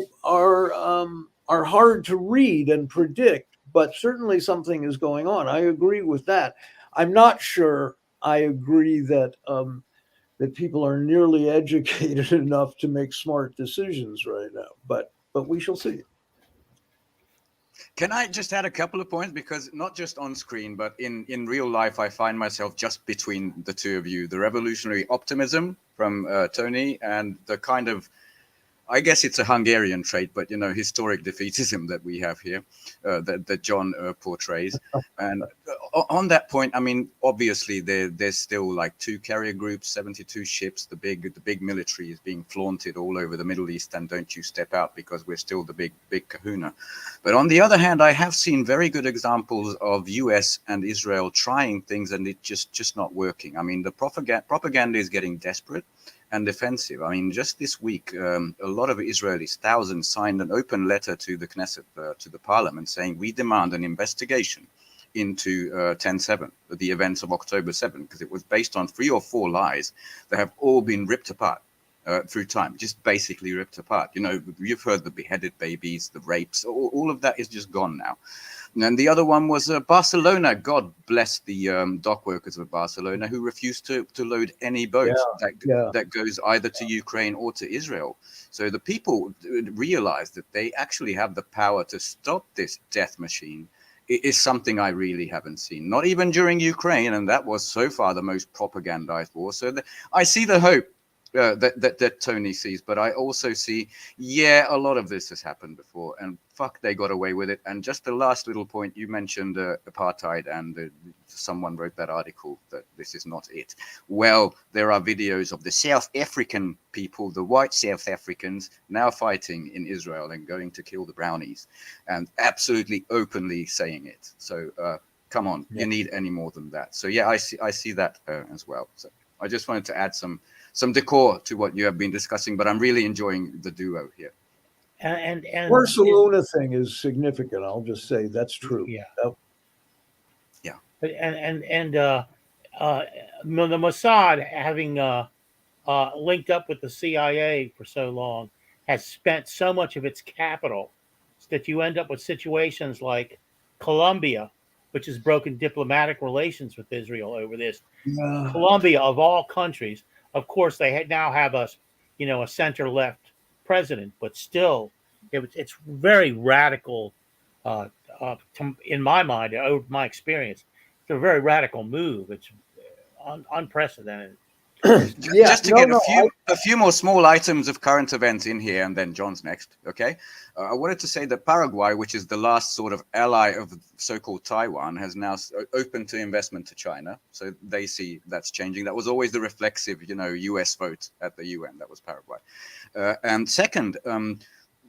hard to read and predict, but certainly something is going on. I agree with that. I'm not sure I agree that that people are nearly educated enough to make smart decisions right now. But we shall see. Can I just add a couple of points? Because not just on screen, but in real life, I find myself just between the two of you. The revolutionary optimism from Tony and the kind of, I guess it's a Hungarian trait, but, you know, historic defeatism that we have here, that John portrays. And on that point, I mean, obviously there's still like 2 carrier groups, 72 ships. The big military is being flaunted all over the Middle East, and don't you step out, because we're still the big kahuna. But on the other hand, I have seen very good examples of US and Israel trying things, and it just not working. I mean, the propaganda is getting desperate and defensive. I mean, just this week, a lot of Israelis, thousands, signed an open letter to the Knesset, to the parliament, saying we demand an investigation into 10/7, the events of October 7, because it was based on 3 or 4 lies that have all been ripped apart through time, just basically ripped apart. You know, you've heard the beheaded babies, the rapes, all of that is just gone now. And the other one was Barcelona. God bless the dock workers of Barcelona, who refused to load any boat that goes either to Ukraine or to Israel. So the people realized that they actually have the power to stop this death machine. It is something I really haven't seen, not even during Ukraine. And that was so far the most propagandized war. So I see the hope that Tony sees, but I also see, a lot of this has happened before, and fuck, they got away with it. And just the last little point, you mentioned apartheid, and someone wrote that article that this is not it. Well, there are videos of the South African people, the white South Africans, now fighting in Israel and going to kill the brownies, and absolutely openly saying it. So come on, you need any more than that. So I see that as well. So I just wanted to add some decor to what you have been discussing, but I'm really enjoying the duo here. And Barcelona thing is significant. I'll just say that's true. Yeah. Yeah. And the Mossad, having linked up with the CIA for so long, has spent so much of its capital that you end up with situations like Colombia, which has broken diplomatic relations with Israel over this. Yeah. Colombia, of all countries, of course, they now have a center-left president, but still, it's very radical. In my mind, over my experience, it's a very radical move. It's unprecedented. Just to get a few more small items of current events in here, and then John's next. Okay, I wanted to say that Paraguay, which is the last sort of ally of so-called Taiwan, has now opened to investment to China. So they see that's changing. That was always the reflexive, U.S. vote at the UN. That was Paraguay. And second,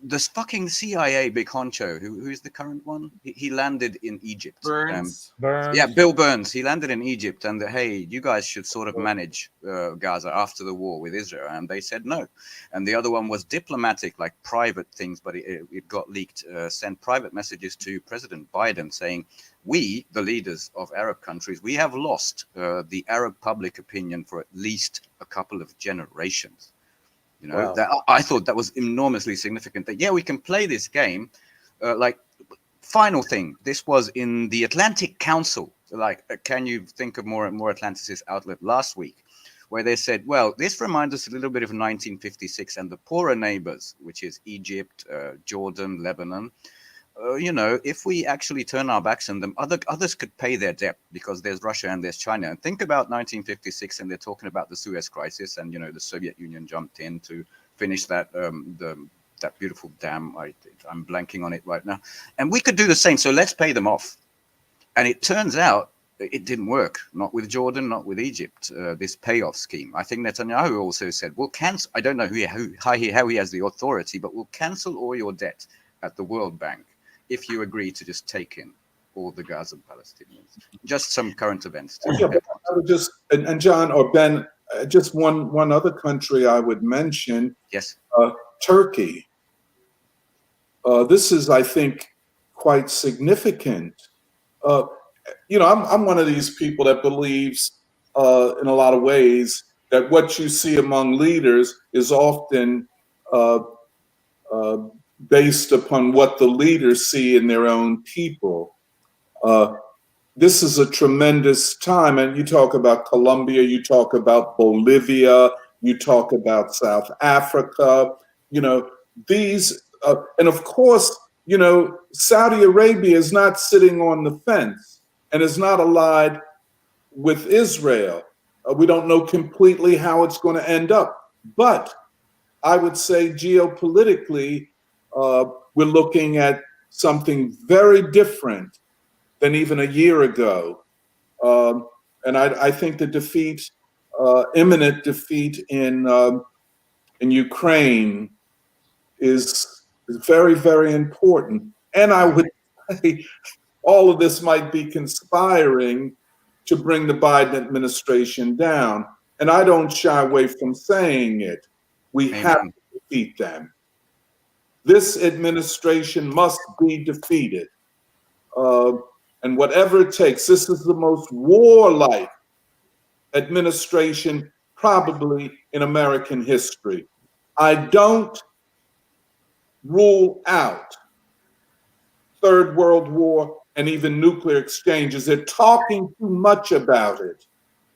this fucking CIA big honcho, who is the current one? He landed in Egypt. Burns. Burns. Bill Burns. He landed in Egypt, and hey, you guys should sort of manage Gaza after the war with Israel, and they said no. And the other one was diplomatic, like private things, but it got leaked. Sent private messages to President Biden saying, we, the leaders of Arab countries, we have lost the Arab public opinion for at least a couple of generations. Wow. That I thought that was enormously significant. That we can play this game. Final thing, this was in the Atlantic Council. Can you think of more Atlanticist outlet last week, where they said, well, this reminds us a little bit of 1956 and the poorer neighbors, which is Egypt, Jordan, Lebanon. If we actually turn our backs on them, others could pay their debt, because there's Russia and there's China. And think about 1956, and they're talking about the Suez Crisis, and the Soviet Union jumped in to finish that that beautiful dam. I'm blanking on it right now. And we could do the same. So let's pay them off. And it turns out it didn't work. Not with Jordan, not with Egypt. This payoff scheme. I think Netanyahu also said, "We'll cancel." I don't know how he has the authority, but we'll cancel all your debt at the World Bank if you agree to just take in all the Gazan Palestinians. Just some current events. I would just, and John or Ben, just one other country I would mention. Yes. Turkey. This is, I think, quite significant. I'm one of these people that believes in a lot of ways that what you see among leaders is often based upon what the leaders see in their own people. this is a tremendous time. And you talk about Colombia, you talk about Bolivia, you talk about South Africa, these, and of course, Saudi Arabia is not sitting on the fence and is not allied with Israel. We don't know completely how it's going to end up. But I would say geopolitically, we're looking at something very different than even a year ago. And I think the defeat, imminent defeat in Ukraine is very, very important. And I would say all of this might be conspiring to bring the Biden administration down. And I don't shy away from saying it. We have to defeat them. This administration must be defeated. And whatever it takes, this is the most warlike administration probably in American history. I don't rule out Third World War and even nuclear exchanges. They're talking too much about it.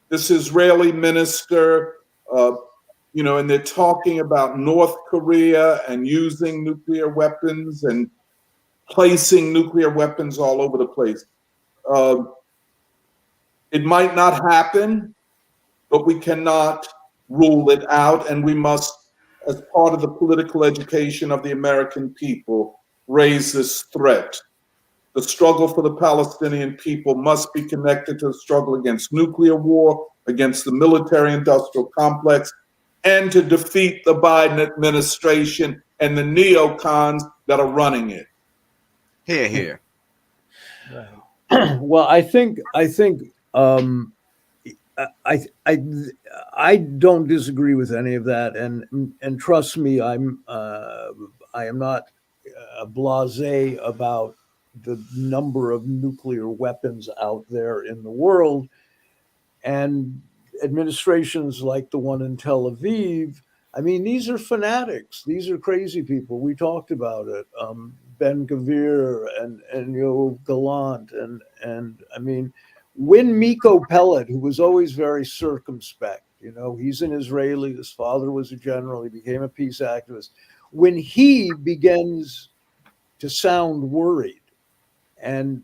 This Israeli minister, and they're talking about North Korea and using nuclear weapons and placing nuclear weapons all over the place. It might not happen, but we cannot rule it out, and we must, as part of the political education of the American people, raise this threat. The struggle for the Palestinian people must be connected to the struggle against nuclear war, against the military-industrial complex, and to defeat the Biden administration and the neocons that are running it. Hear, hear. Well, I don't disagree with any of that, and trust me, I am not blasé about the number of nuclear weapons out there in the world, and administrations like the one in Tel Aviv. I mean, these are fanatics. These are crazy people. We talked about it. Ben Gvir and Yoav Gallant and I mean, when Miko Peled, who was always very circumspect, he's an Israeli. His father was a general. He became a peace activist. When he begins to sound worried, and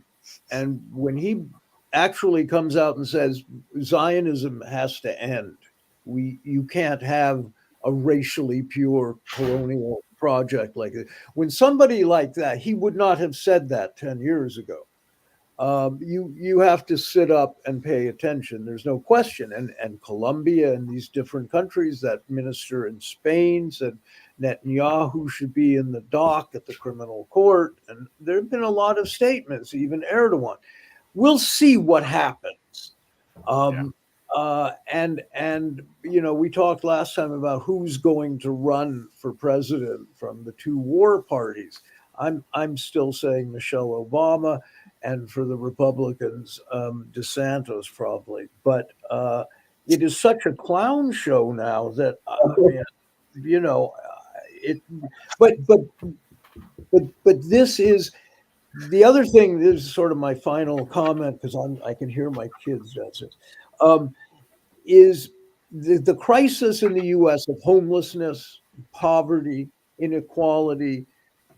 when he actually comes out and says Zionism has to end, you can't have a racially pure colonial project like it. When somebody like that, he would not have said that 10 years ago. You have to sit up and pay attention. There's no question. And Colombia and these different countries, that minister in Spain said Netanyahu should be in the dock at the criminal court. And there have been a lot of statements, even Erdogan. We'll see what happens. And we talked last time about who's going to run for president from the two war parties. I'm still saying Michelle Obama, and for the Republicans, DeSantis probably. But it is such a clown show now that But this is the other thing. This is sort of my final comment because I can hear my kids downstairs. Is the crisis in the U.S. of homelessness, poverty, inequality,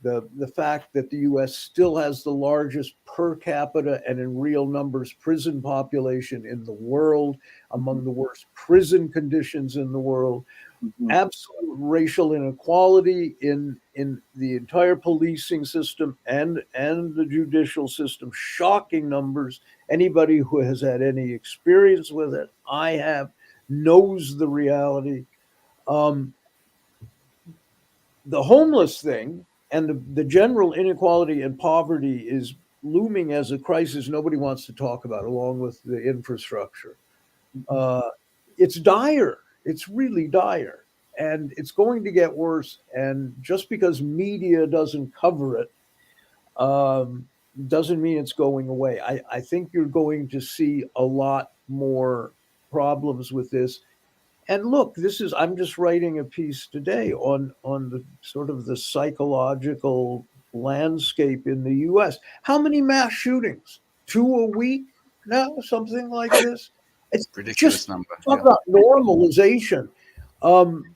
the fact that the U.S. still has the largest per capita and in real numbers prison population in the world, among the worst prison conditions in the world, absolute racial inequality in the entire policing system and the judicial system, shocking numbers. Anybody who has had any experience with it, I have, knows the reality. The homeless thing and the general inequality and poverty is looming as a crisis nobody wants to talk about, along with the infrastructure. It's dire. It's really dire. And it's going to get worse. And just because media doesn't cover it doesn't mean it's going away. I think you're going to see a lot more problems with this. And look, I'm just writing a piece today on the sort of the psychological landscape in the US. How many mass shootings? 2 a week? now, something like this. It's Ridiculous just number. talk Yeah. about normalization.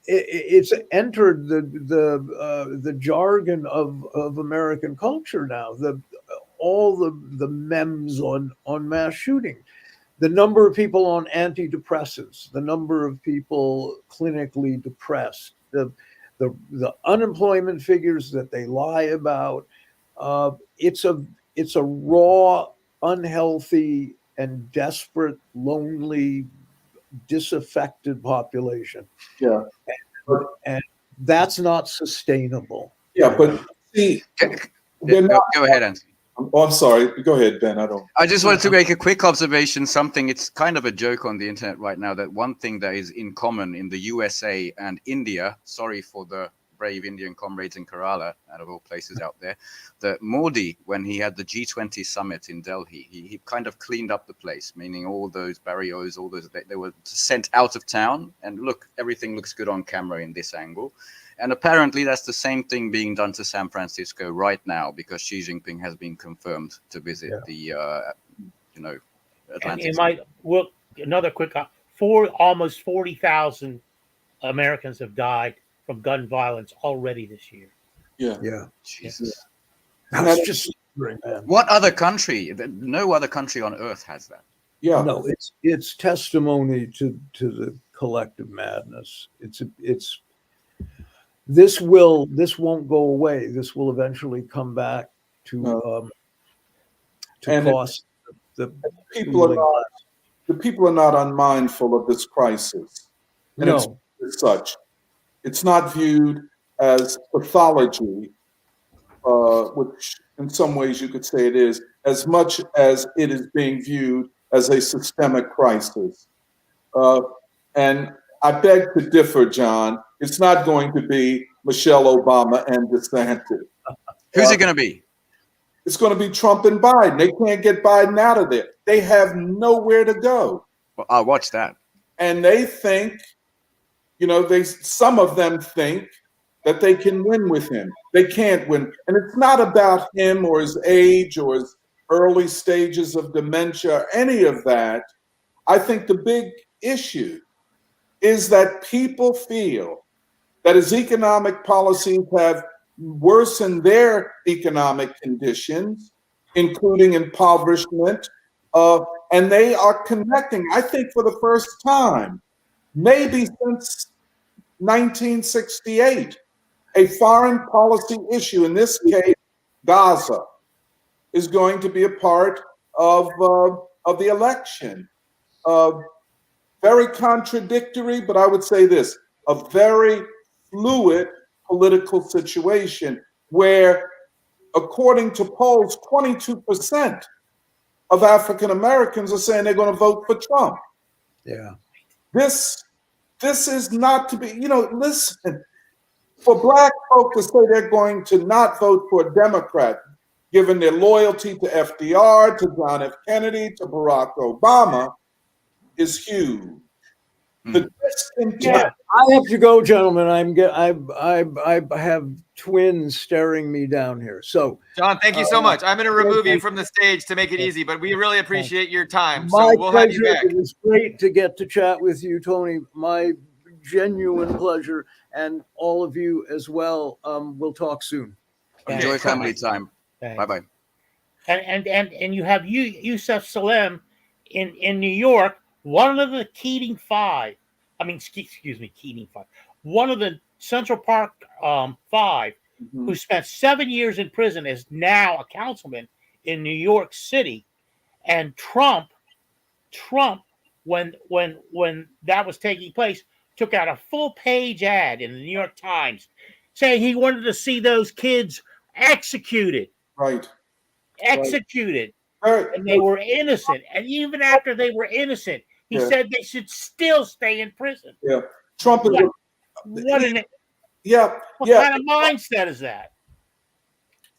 It's entered the jargon of American culture now. All the memes on mass shooting, the number of people on antidepressants, the number of people clinically depressed, the unemployment figures that they lie about. It's a raw, unhealthy, and desperate, lonely, disaffected population. Yeah. And that's not sustainable. Yeah, but see, they're not. Go ahead, Anthony. Oh, I'm sorry. Go ahead, Ben. I just wanted to make a quick observation. Something, it's kind of a joke on the internet right now, that one thing that is in common in the USA and India, sorry for the brave Indian comrades in Kerala, out of all places out there, that Modi, when he had the G20 summit in Delhi, he kind of cleaned up the place, meaning all those barrios, all those, they were sent out of town. And look, everything looks good on camera in this angle. And apparently that's the same thing being done to San Francisco right now, because Xi Jinping has been confirmed to visit the, Atlantic. And another quick, almost 40,000 Americans have died from gun violence already this year. Yeah. Jesus. That's just man. What other country? No other country on earth has that. Yeah. No, it's testimony to the collective madness. This won't go away. This will eventually come back to cost the people are not unmindful of this crisis. And no. it's as such. It's not viewed as pathology, which in some ways you could say it is, as much as it is being viewed as a systemic crisis. And I beg to differ, John. It's not going to be Michelle Obama and DeSantis. Who's it going to be? It's going to be Trump and Biden. They can't get Biden out of there. They have nowhere to go. Well, I'll watch that. And they think, some of them think that they can win with him. They can't win. And it's not about him or his age or his early stages of dementia or any of that. I think the big issue is that people feel that his economic policies have worsened their economic conditions, including impoverishment, and they are connecting, I think for the first time, maybe since 1968, a foreign policy issue, in this case, Gaza, is going to be a part of the election. Very contradictory, but I would say this, a very fluid political situation where, according to polls, 22% of African Americans are saying they're going to vote for Trump. Yeah. This is not to be, listen, for Black folk to say they're going to not vote for a Democrat, given their loyalty to FDR, to John F. Kennedy, to Barack Obama, is huge. The discontent. I have to go, gentlemen. I have twins staring me down here. So, John, thank you so much. I'm going to remove you from the stage to make it easy, but we really appreciate your time. So we'll have you back. It was great to get to chat with you, Tony. My genuine pleasure, and all of you as well. We'll talk soon. Enjoy family time. Bye bye. And you have Yusuf Salem in New York. One of the Keating Five, one of the Central Park Five, who spent 7 years in prison, is now a councilman in New York City. And Trump, when that was taking place, took out a full-page ad in the New York Times saying he wanted to see those kids executed. Right. Executed. Right. And they were innocent. And even after they were innocent, he said they should still stay in prison. Yeah. Trump is what kind of mindset is that?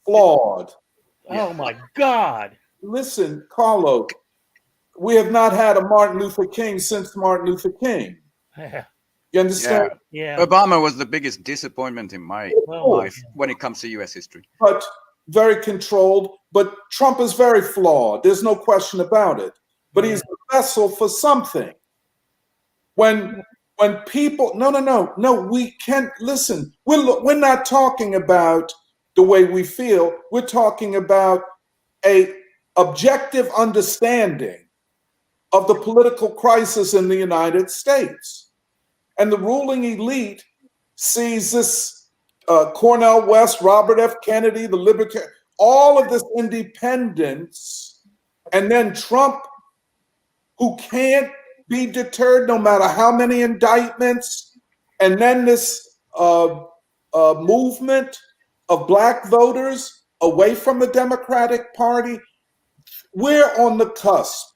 Flawed. Oh my God. Listen, Carlo, we have not had a Martin Luther King since Martin Luther King. You understand? Yeah. Obama was the biggest disappointment in my life when it comes to U.S. history. But very controlled. But Trump is very flawed. There's no question about it. but he's a vessel for something. When people, no, we can't listen. We're not talking about the way we feel. We're talking about a objective understanding of the political crisis in the United States. And the ruling elite sees this Cornel West, Robert F. Kennedy, the Libertarian, all of this independence, and then Trump, who can't be deterred no matter how many indictments, and then this movement of black voters away from the Democratic Party. We're on the cusp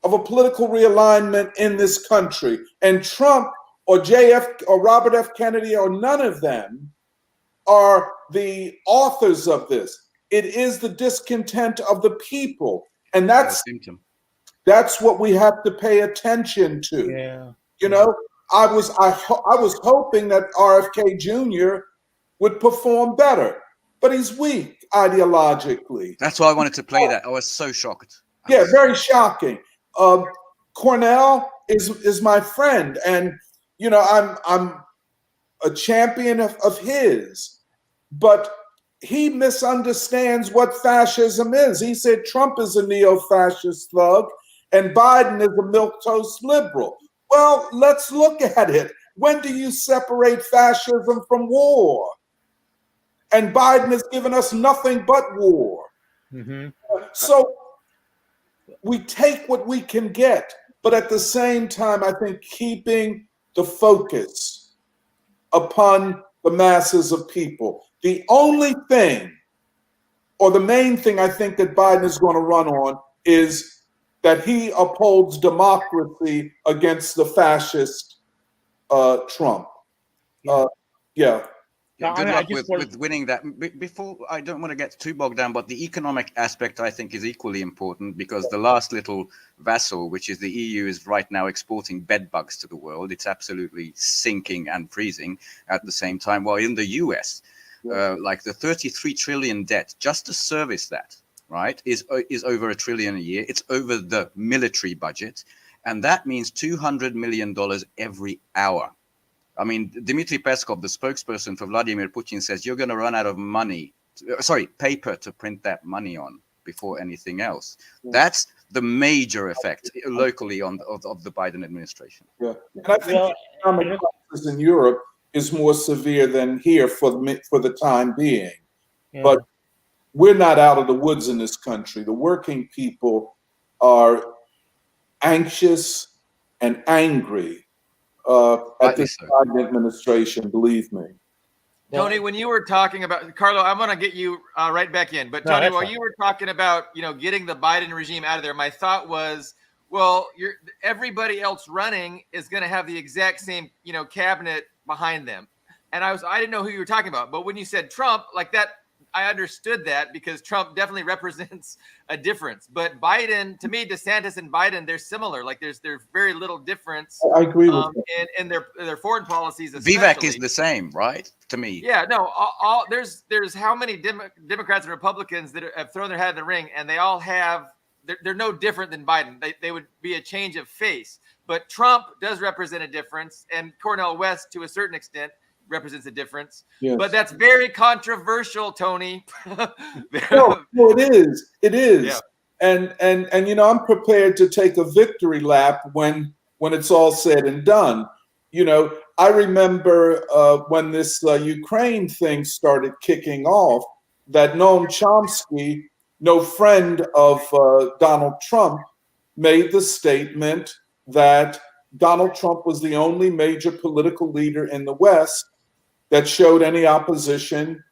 of a political realignment in this country, and Trump or JF or Robert F. Kennedy or none of them are the authors of this. It is the discontent of the people, and that's what we have to pay attention to. Yeah. You know, I was hoping that RFK Jr. would perform better, but he's weak ideologically. That's why I wanted to play that. I was so shocked. Yeah, very shocking. Cornell is my friend, and you know I'm a champion of his, but he misunderstands what fascism is. He said Trump is a neo-fascist thug and Biden is a milquetoast liberal. Well, let's look at it. When do you separate fascism from war? And Biden has given us nothing but war. Mm-hmm. So we take what we can get, but at the same time, I think keeping the focus upon the masses of people. The only thing, or the main thing I think that Biden is going to run on is that he upholds democracy against the fascist Trump. Yeah. Yeah, good luck with winning that. Before, I don't want to get too bogged down, but the economic aspect I think is equally important, because the last little vassal, which is the EU, is right now exporting bed bugs to the world. It's absolutely sinking and freezing at the same time. While in the US, like the 33 trillion debt, just to service that, right, is over $1 trillion a year. It's over the military budget, and that means $200 million every hour. I mean, Dmitry Peskov, the spokesperson for Vladimir Putin, says you're going to run out of paper to print that money on before anything else. That's the major effect locally of the Biden administration. Yeah, and I think the economic crisis in Europe is more severe than here for the time being. Yeah. But we're not out of the woods in this country. The working people are anxious and angry at this Biden administration, believe me. Tony, when you were talking about, Carlo, I'm going to get you right back in. But Tony, while you were talking about, getting the Biden regime out of there, my thought was, well, everybody else running is going to have the exact same, cabinet behind them. And I didn't know who you were talking about. But when you said Trump, like that, I understood that, because Trump definitely represents a difference. But Biden, to me, DeSantis and Biden, they're similar. Like there's very little difference. I agree with that. in their foreign policies. Especially. Vivek is the same, right? To me. Yeah, no. There's how many Democrats and Republicans that have thrown their hat in the ring, and they all have. They're no different than Biden. They would be a change of face. But Trump does represent a difference, and Cornel West, to a certain extent, represents a difference. Yes. But that's very controversial, Tony. No, it is. It is. Yeah. And I'm prepared to take a victory lap when it's all said and done. I remember when this Ukraine thing started kicking off, that Noam Chomsky, no friend of Donald Trump, made the statement that Donald Trump was the only major political leader in the West that showed any opposition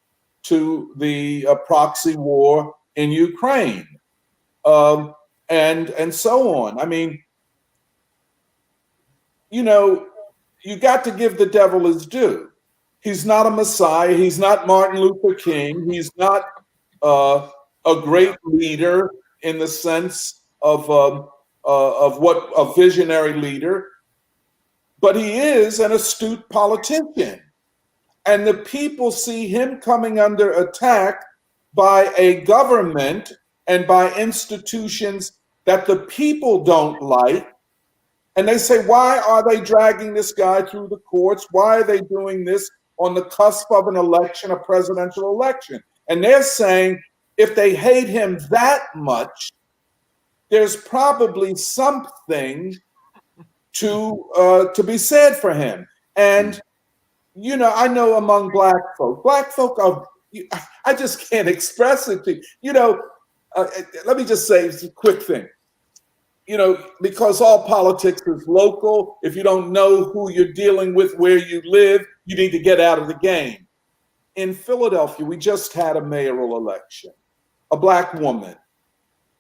to the proxy war in Ukraine, and so on. I mean, you got to give the devil his due. He's not a messiah. He's not Martin Luther King. He's not a great leader in the sense of what a visionary leader, but he is an astute politician. And the people see him coming under attack by a government and by institutions that the people don't like. And they say, why are they dragging this guy through the courts? Why are they doing this on the cusp of an election, a presidential election? And they're saying if they hate him that much, there's probably something to be said for him. And, you know, I know among black folk are, I just can't express it to you. You know, let me just say a quick thing. You know, because all politics is local, if you don't know who you're dealing with, where you live, you need to get out of the game. In Philadelphia, we just had a mayoral election. A black woman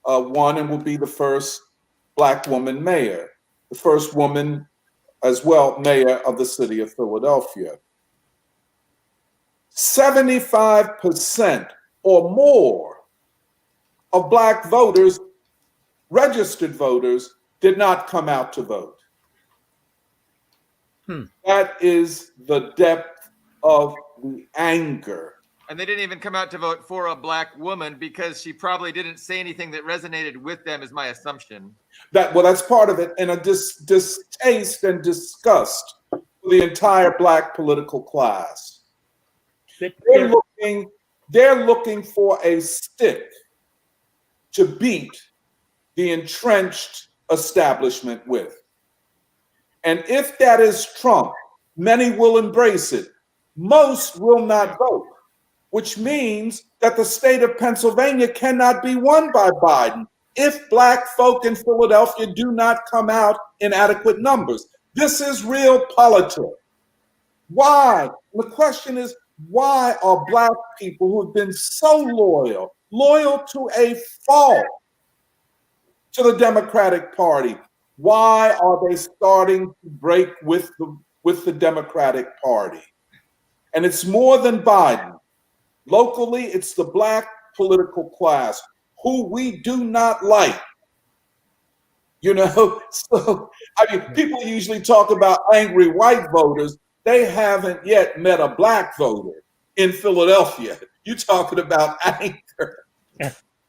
won and will be the first black woman mayor, the first woman as well mayor of the city of Philadelphia. 75% or more of black voters, registered voters, did not come out to vote. That is the depth of the anger. And they didn't even come out to vote for a black woman because she probably didn't say anything that resonated with them, is my assumption. That's part of it, and a distaste and disgust for the entire black political class. They're looking for a stick to beat the entrenched establishment with. And if that is Trump, many will embrace it. Most will not vote, which means that the state of Pennsylvania cannot be won by Biden if black folk in Philadelphia do not come out in adequate numbers. This is real politics. Why? The question is, why are black people who have been so loyal to a fault to the Democratic Party, why are they starting to break with the Democratic Party? And it's more than Biden. Locally, it's the black political class who we do not like. You know, so I mean, people usually talk about angry white voters. They haven't yet met a black voter in Philadelphia. You're talking about anger.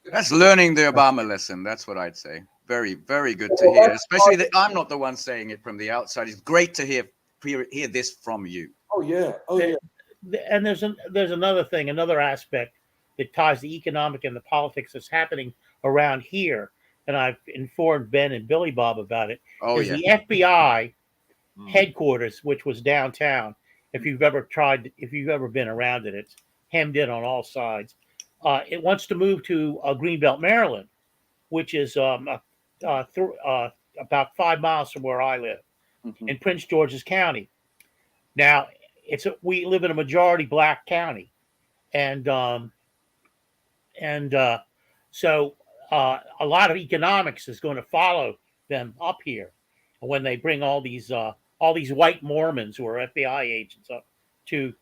That's learning the Obama lesson. That's what I'd say. Very, very good to hear. Especially that I'm not the one saying it from the outside. It's great to hear this from you. Oh yeah. Oh yeah. And there's another thing, another aspect that ties the economic and the politics that's happening around here. And I've informed Ben and Billy Bob about it. The FBI headquarters, which was downtown. If you've ever been around it, it's hemmed in on all sides. It wants to move to Greenbelt, Maryland, which is about 5 miles from where I live, in Prince George's County. Now, we live in a majority black county, and so a lot of economics is going to follow them up here when they bring all these white Mormons who are FBI agents up to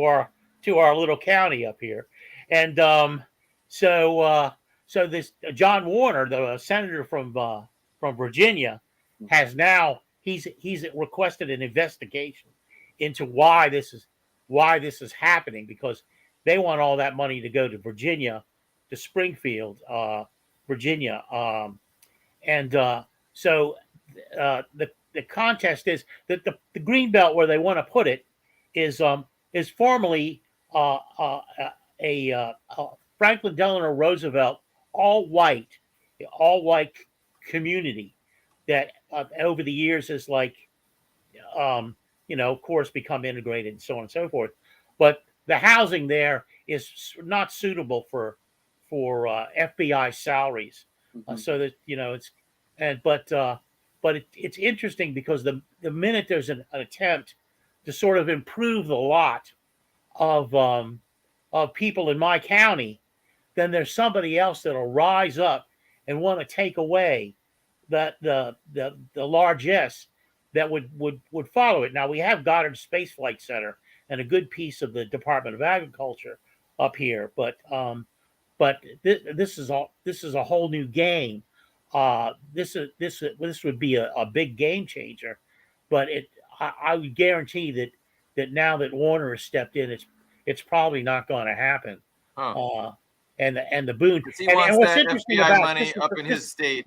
our little county up here, and so this John Warner, the senator from Virginia, has now he's requested an investigation into why this is happening, because they want all that money to go to Virginia, to Springfield, Virginia, and so the contest is that the Greenbelt where they want to put it is formerly a Franklin Delano Roosevelt all white community that over the years is like of course become integrated and so on and so forth, but the housing there is not suitable for FBI salaries, so that it's interesting because the minute there's an attempt to sort of improve the lot of people in my county, then there's somebody else that'll rise up and want to take away the largesse that would follow it. Now we have Goddard Space Flight Center and a good piece of the Department of Agriculture up here, but this is a whole new game. This would be a big game changer, but I would guarantee that now that Warner has stepped in, it's probably not going to happen. And the boon. He wants that FBI money up in his state.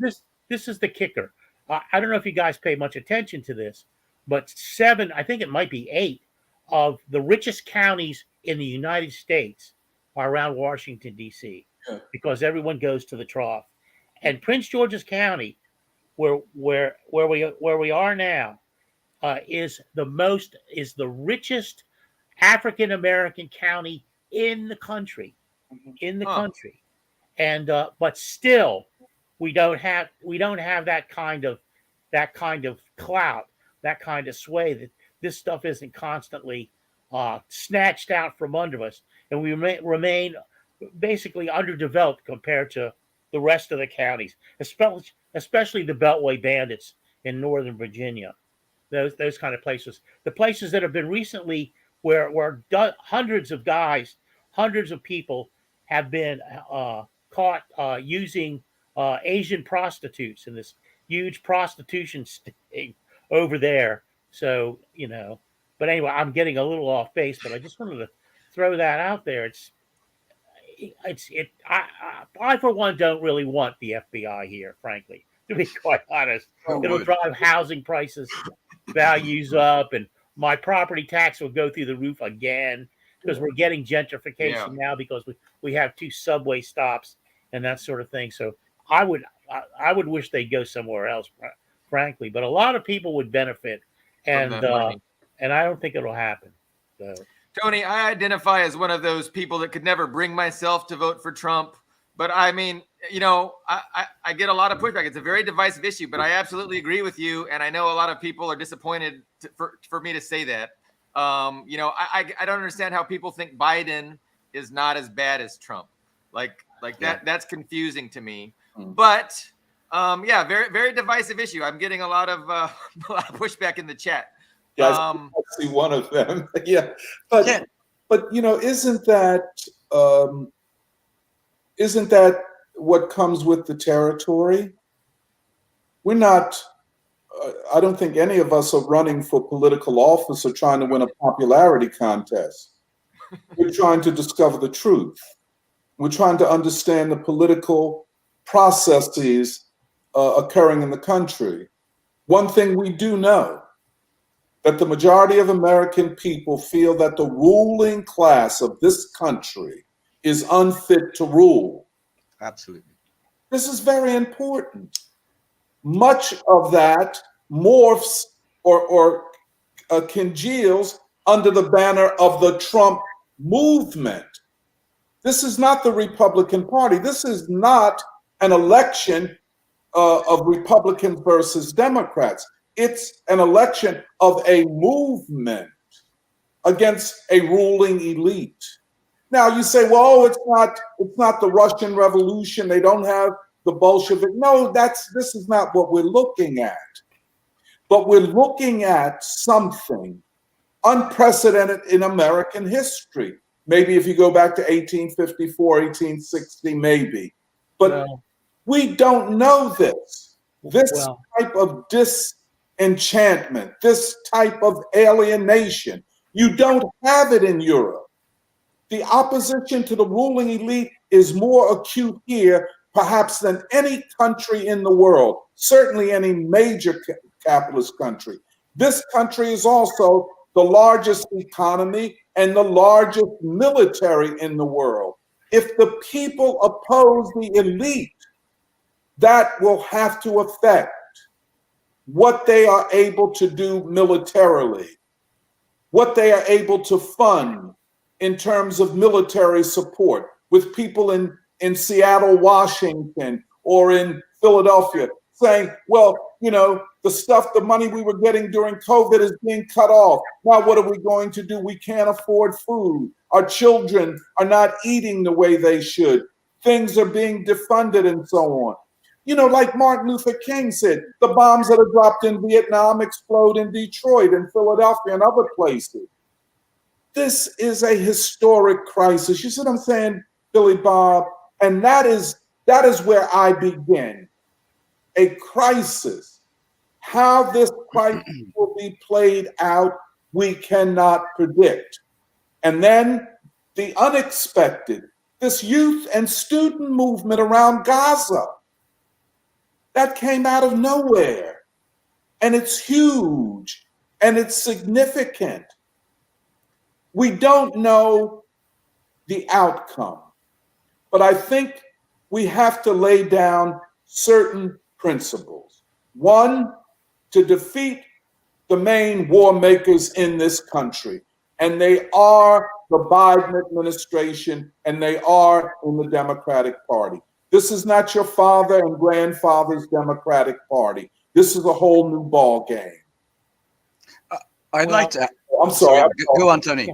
this is the kicker. I don't know if you guys pay much attention to this, but 7, I think it might be 8 of the richest counties in the United States are around Washington, D.C., because everyone goes to the trough. And Prince George's County, where we are now, is the richest African American county in the country, and but still, we don't have that kind of clout, that kind of sway, that this stuff isn't constantly snatched out from under us, and we remain basically underdeveloped compared to the rest of the counties, especially the Beltway bandits in Northern Virginia, those kind of places. The places that have been recently where hundreds of people have been caught using Asian prostitutes in this huge prostitution sting over there. So, but anyway, I'm getting a little off base, but I just wanted to throw that out there. I for one don't really want the FBI here, frankly, to be quite honest. It'll drive housing values up, and my property tax will go through the roof again, because we're getting gentrification now because we have 2 subway stops and that sort of thing. So I would wish they'd go somewhere else, frankly. But a lot of people would benefit, and I don't think it'll happen. So. Tony, I identify as one of those people that could never bring myself to vote for Trump. But I mean, I get a lot of pushback. It's a very divisive issue, but I absolutely agree with you. And I know a lot of people are disappointed for me to say that. I don't understand how people think Biden is not as bad as Trump. That's confusing to me. But very, very divisive issue. I'm getting a lot of pushback in the chat. Yeah, I see one of them. Yeah, but isn't that what comes with the territory? We're not. I don't think any of us are running for political office or trying to win a popularity contest. We're trying to discover the truth. We're trying to understand the political processes occurring in the country. One thing we do know, that the majority of American people feel that the ruling class of this country is unfit to rule. Absolutely. This is very important. Much of that morphs or congeals under the banner of the Trump movement. This is not the Republican Party. This is not an election of Republicans versus Democrats. It's an election of a movement against a ruling elite. Now you say, well, it's not the Russian Revolution. They don't have the Bolshevik. No, this is not what we're looking at. But we're looking at something unprecedented in American history. Maybe if you go back to 1854, 1860, maybe. But we don't know this. This type of disenchantment, this type of alienation, you don't have it in Europe. The opposition to the ruling elite is more acute here, perhaps, than any country in the world, certainly any major capitalist country. This country is also the largest economy and the largest military in the world. If the people oppose the elite, that will have to affect what they are able to do militarily, what they are able to fund in terms of military support, with people in Seattle, Washington, or in Philadelphia saying, well, the money we were getting during COVID is being cut off. Now, what are we going to do? We can't afford food. Our children are not eating the way they should. Things are being defunded and so on. Like Martin Luther King said, the bombs that are dropped in Vietnam explode in Detroit and Philadelphia and other places. This is a historic crisis. You see what I'm saying, Billy Bob? And that is where I begin. A crisis. How this crisis will be played out, we cannot predict. And then the unexpected, this youth and student movement around Gaza. That came out of nowhere. And it's huge and it's significant. We don't know the outcome, but I think we have to lay down certain principles. One, to defeat the main war makers in this country, and they are the Biden administration and they are in the Democratic Party. This is not your father and grandfather's Democratic Party. This is a whole new ball game. I'd like to. I'm sorry. Go on, Tony.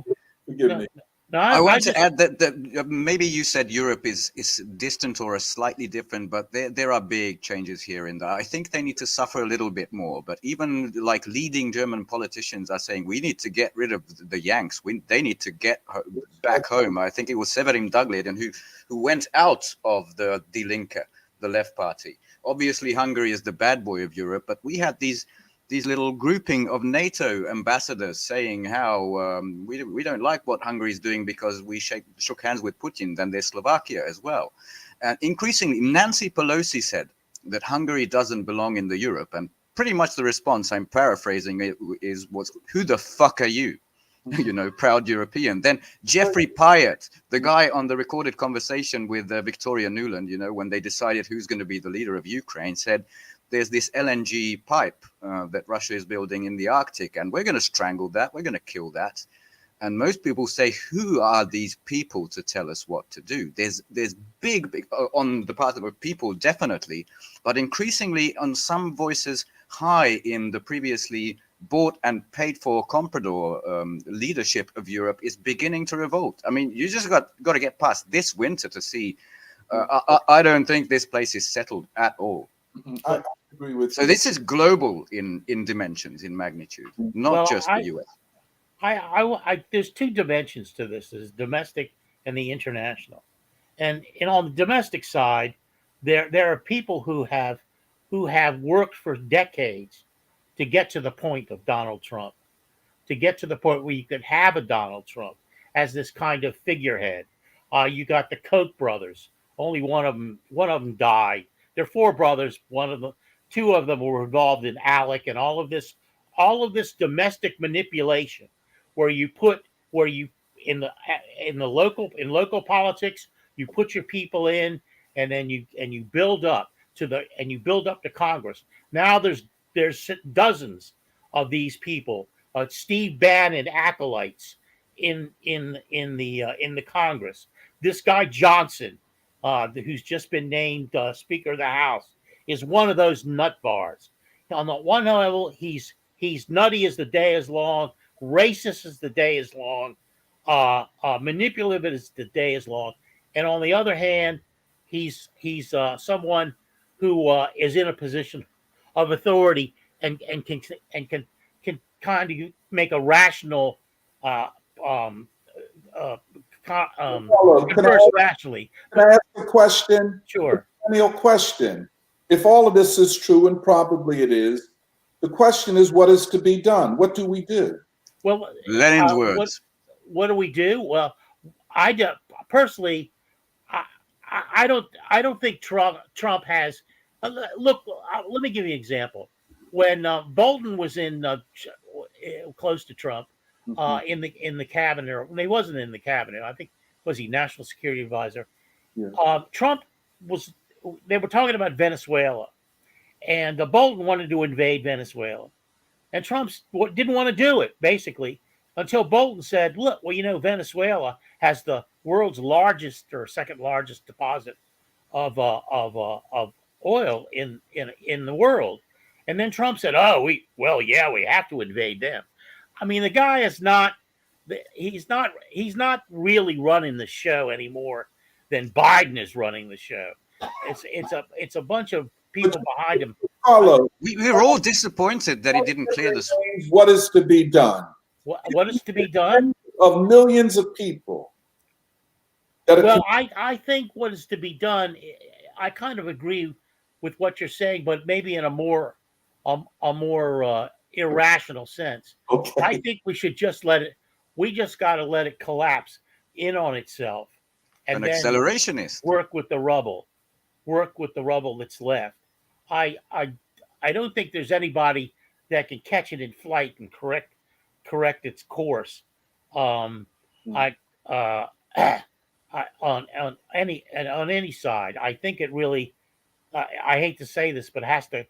Forgive me. No, I want to add that maybe you said Europe is distant or slightly different, but there are big changes here and there. I think they need to suffer a little bit more. But even like leading German politicians are saying we need to get rid of the Yanks. They need to get back home. I think it was Severin Dugleden who went out of the Die Linke, the left party. Obviously, Hungary is the bad boy of Europe, but we had these little grouping of NATO ambassadors saying how we don't like what Hungary is doing because we shook hands with Putin, then there's Slovakia as well. And increasingly, Nancy Pelosi said that Hungary doesn't belong in the Europe. And pretty much the response, I'm paraphrasing it, was, who the fuck are you? You know, proud European. Then Jeffrey Pyatt, the guy on the recorded conversation with Victoria Nuland, you know, when they decided who's going to be the leader of Ukraine, said, there's this LNG pipe that Russia is building in the Arctic, and we're going to strangle that. We're going to kill that. And most people say, who are these people to tell us what to do? There's big on the part of the people, definitely, but increasingly on some voices high in the previously bought and paid for comprador leadership of Europe is beginning to revolt. I mean, you just got to get past this winter to see. I don't think this place is settled at all. I agree with so you. this is global in dimensions, in magnitude, not just the US. There's two dimensions to this: is domestic and the international. And on the domestic side, there are people who have worked for decades to get to the point of Donald Trump, to get to the point where you could have a Donald Trump as this kind of figurehead. You got the Koch brothers. Only one of them died. There are four brothers. Two of them were involved in ALEC and all of this domestic manipulation, where you in local politics, you put your people in, and then you build up to Congress. Now there's dozens of these people, Steve Bannon acolytes in the Congress. This guy Johnson, who's just been named Speaker of the House, is one of those nut bars. On the one level, he's nutty as the day is long, racist as the day is long, manipulative as the day is long, and on the other hand, he's someone who is in a position of authority and can kind of make a rational rationally. Can I ask a question? Sure. A question. If all of this is true, and probably it is, the question is, what is to be done? What do we do? Well, Lenin's words. What do we do? Well, personally, I don't think Trump has. Look, let me give you an example. When Bolton was in close to Trump, in the cabinet, or when he wasn't in the cabinet, I think was he National Security Advisor. Yeah. Trump was. They were talking about Venezuela, and Bolton wanted to invade Venezuela, and Trump didn't want to do it basically until Bolton said, "Look, well, you know, Venezuela has the world's largest or second largest deposit of oil in the world," and then Trump said, "Oh, we have to invade them." I mean, the guy is not. He's not really running the show anymore than Biden is running the show. It's a bunch of people behind him. Carlo, we're all disappointed that he didn't clear this. What is to be done? What is to be done? Of millions of people. Well, I think what is to be done. I kind of agree with what you're saying, but maybe in a more irrational sense. Okay. I think we should just let it. We just got to let it collapse in on itself, and an accelerationist. Work with the rubble that's left. I don't think there's anybody that can catch it in flight and correct its course. I uh, on any side. I think it really. I hate to say this, but has to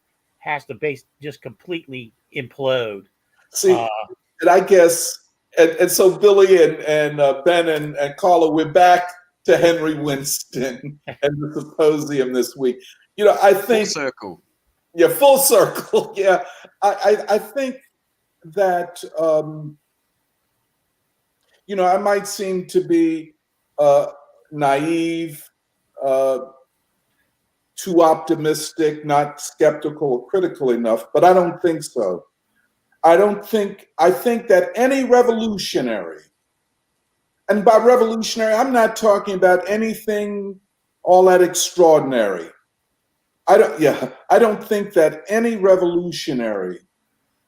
base just completely implode. See, and I guess, and so Billy and Ben and Carla, we're back to Henry Winston and the symposium this week. You know, I think Full circle. Yeah, full circle. Yeah, I think that you know, I might seem to be naive, too optimistic, not skeptical or critical enough, but I don't think so. I think that any revolutionary, and by revolutionary, I'm not talking about anything all that extraordinary. I don't think that any revolutionary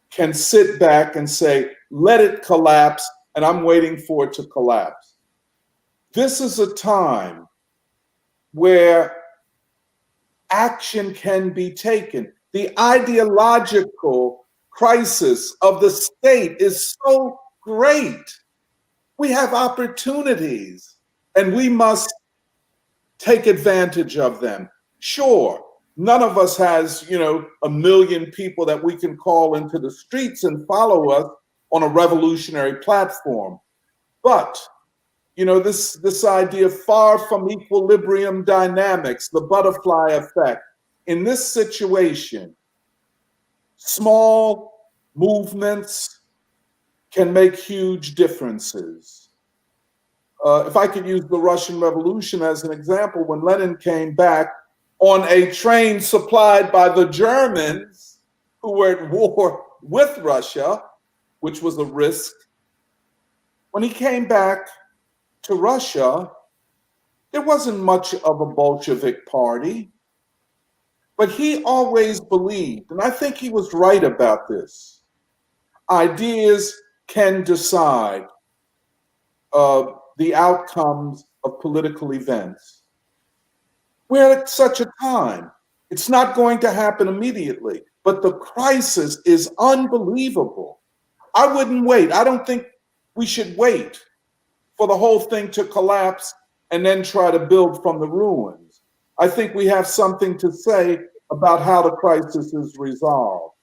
can sit back and say, let it collapse, and I'm waiting for it to collapse. This is a time where action can be taken. The ideological crisis of the state is so great. We have opportunities, and we must take advantage of them. Sure, none of us has, you know, 1 million people that we can call into the streets and follow us on a revolutionary platform. But, you know, this idea far from equilibrium dynamics, the butterfly effect, in this situation, small movements can make huge differences. If I could use the Russian Revolution as an example, when Lenin came back on a train supplied by the Germans who were at war with Russia, which was a risk, when he came back to Russia, there wasn't much of a Bolshevik party, but he always believed, and I think he was right about this, ideas can decide the outcomes of political events. We're at such a time. It's not going to happen immediately, but the crisis is unbelievable. I wouldn't wait. I don't think we should wait for the whole thing to collapse and then try to build from the ruins. I think we have something to say about how the crisis is resolved.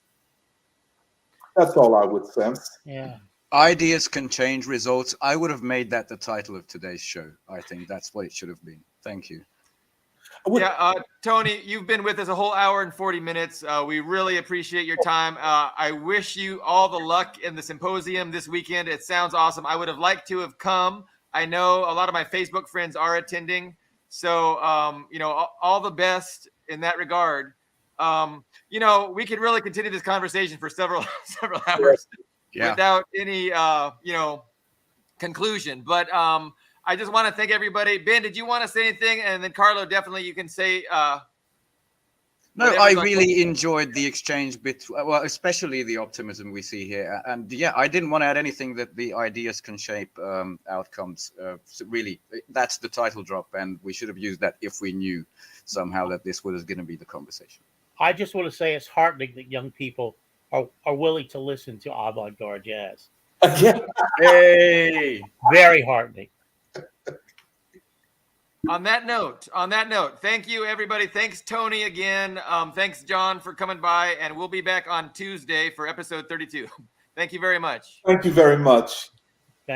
That's all I would say. Yeah. Ideas can change results. I would have made that the title of today's show. I think that's what it should have been. Thank you. Yeah, Tony, you've been with us a whole hour and 40 minutes. We really appreciate your time. I wish you all the luck in the symposium this weekend. It sounds awesome. I would have liked to have come. I know a lot of my Facebook friends are attending. So, you know, all the best in that regard. You know, we could really continue this conversation for several hours without any, you know, conclusion. But I just want to thank everybody. Ben, did you want to say anything? And then Carlo, definitely you can say. No, I really enjoyed the exchange well, especially the optimism we see here. And yeah, I didn't want to add anything that the ideas can shape outcomes. So really, that's the title drop. And we should have used that if we knew somehow that this was going to be the conversation. I just want to say it's heartening that young people are willing to listen to avant-garde jazz. Hey, very heartening. On that note, thank you, everybody. Thanks, Tony, again. Thanks, John, for coming by. And we'll be back on Tuesday for episode 32. Thank you very much. Thank you very much.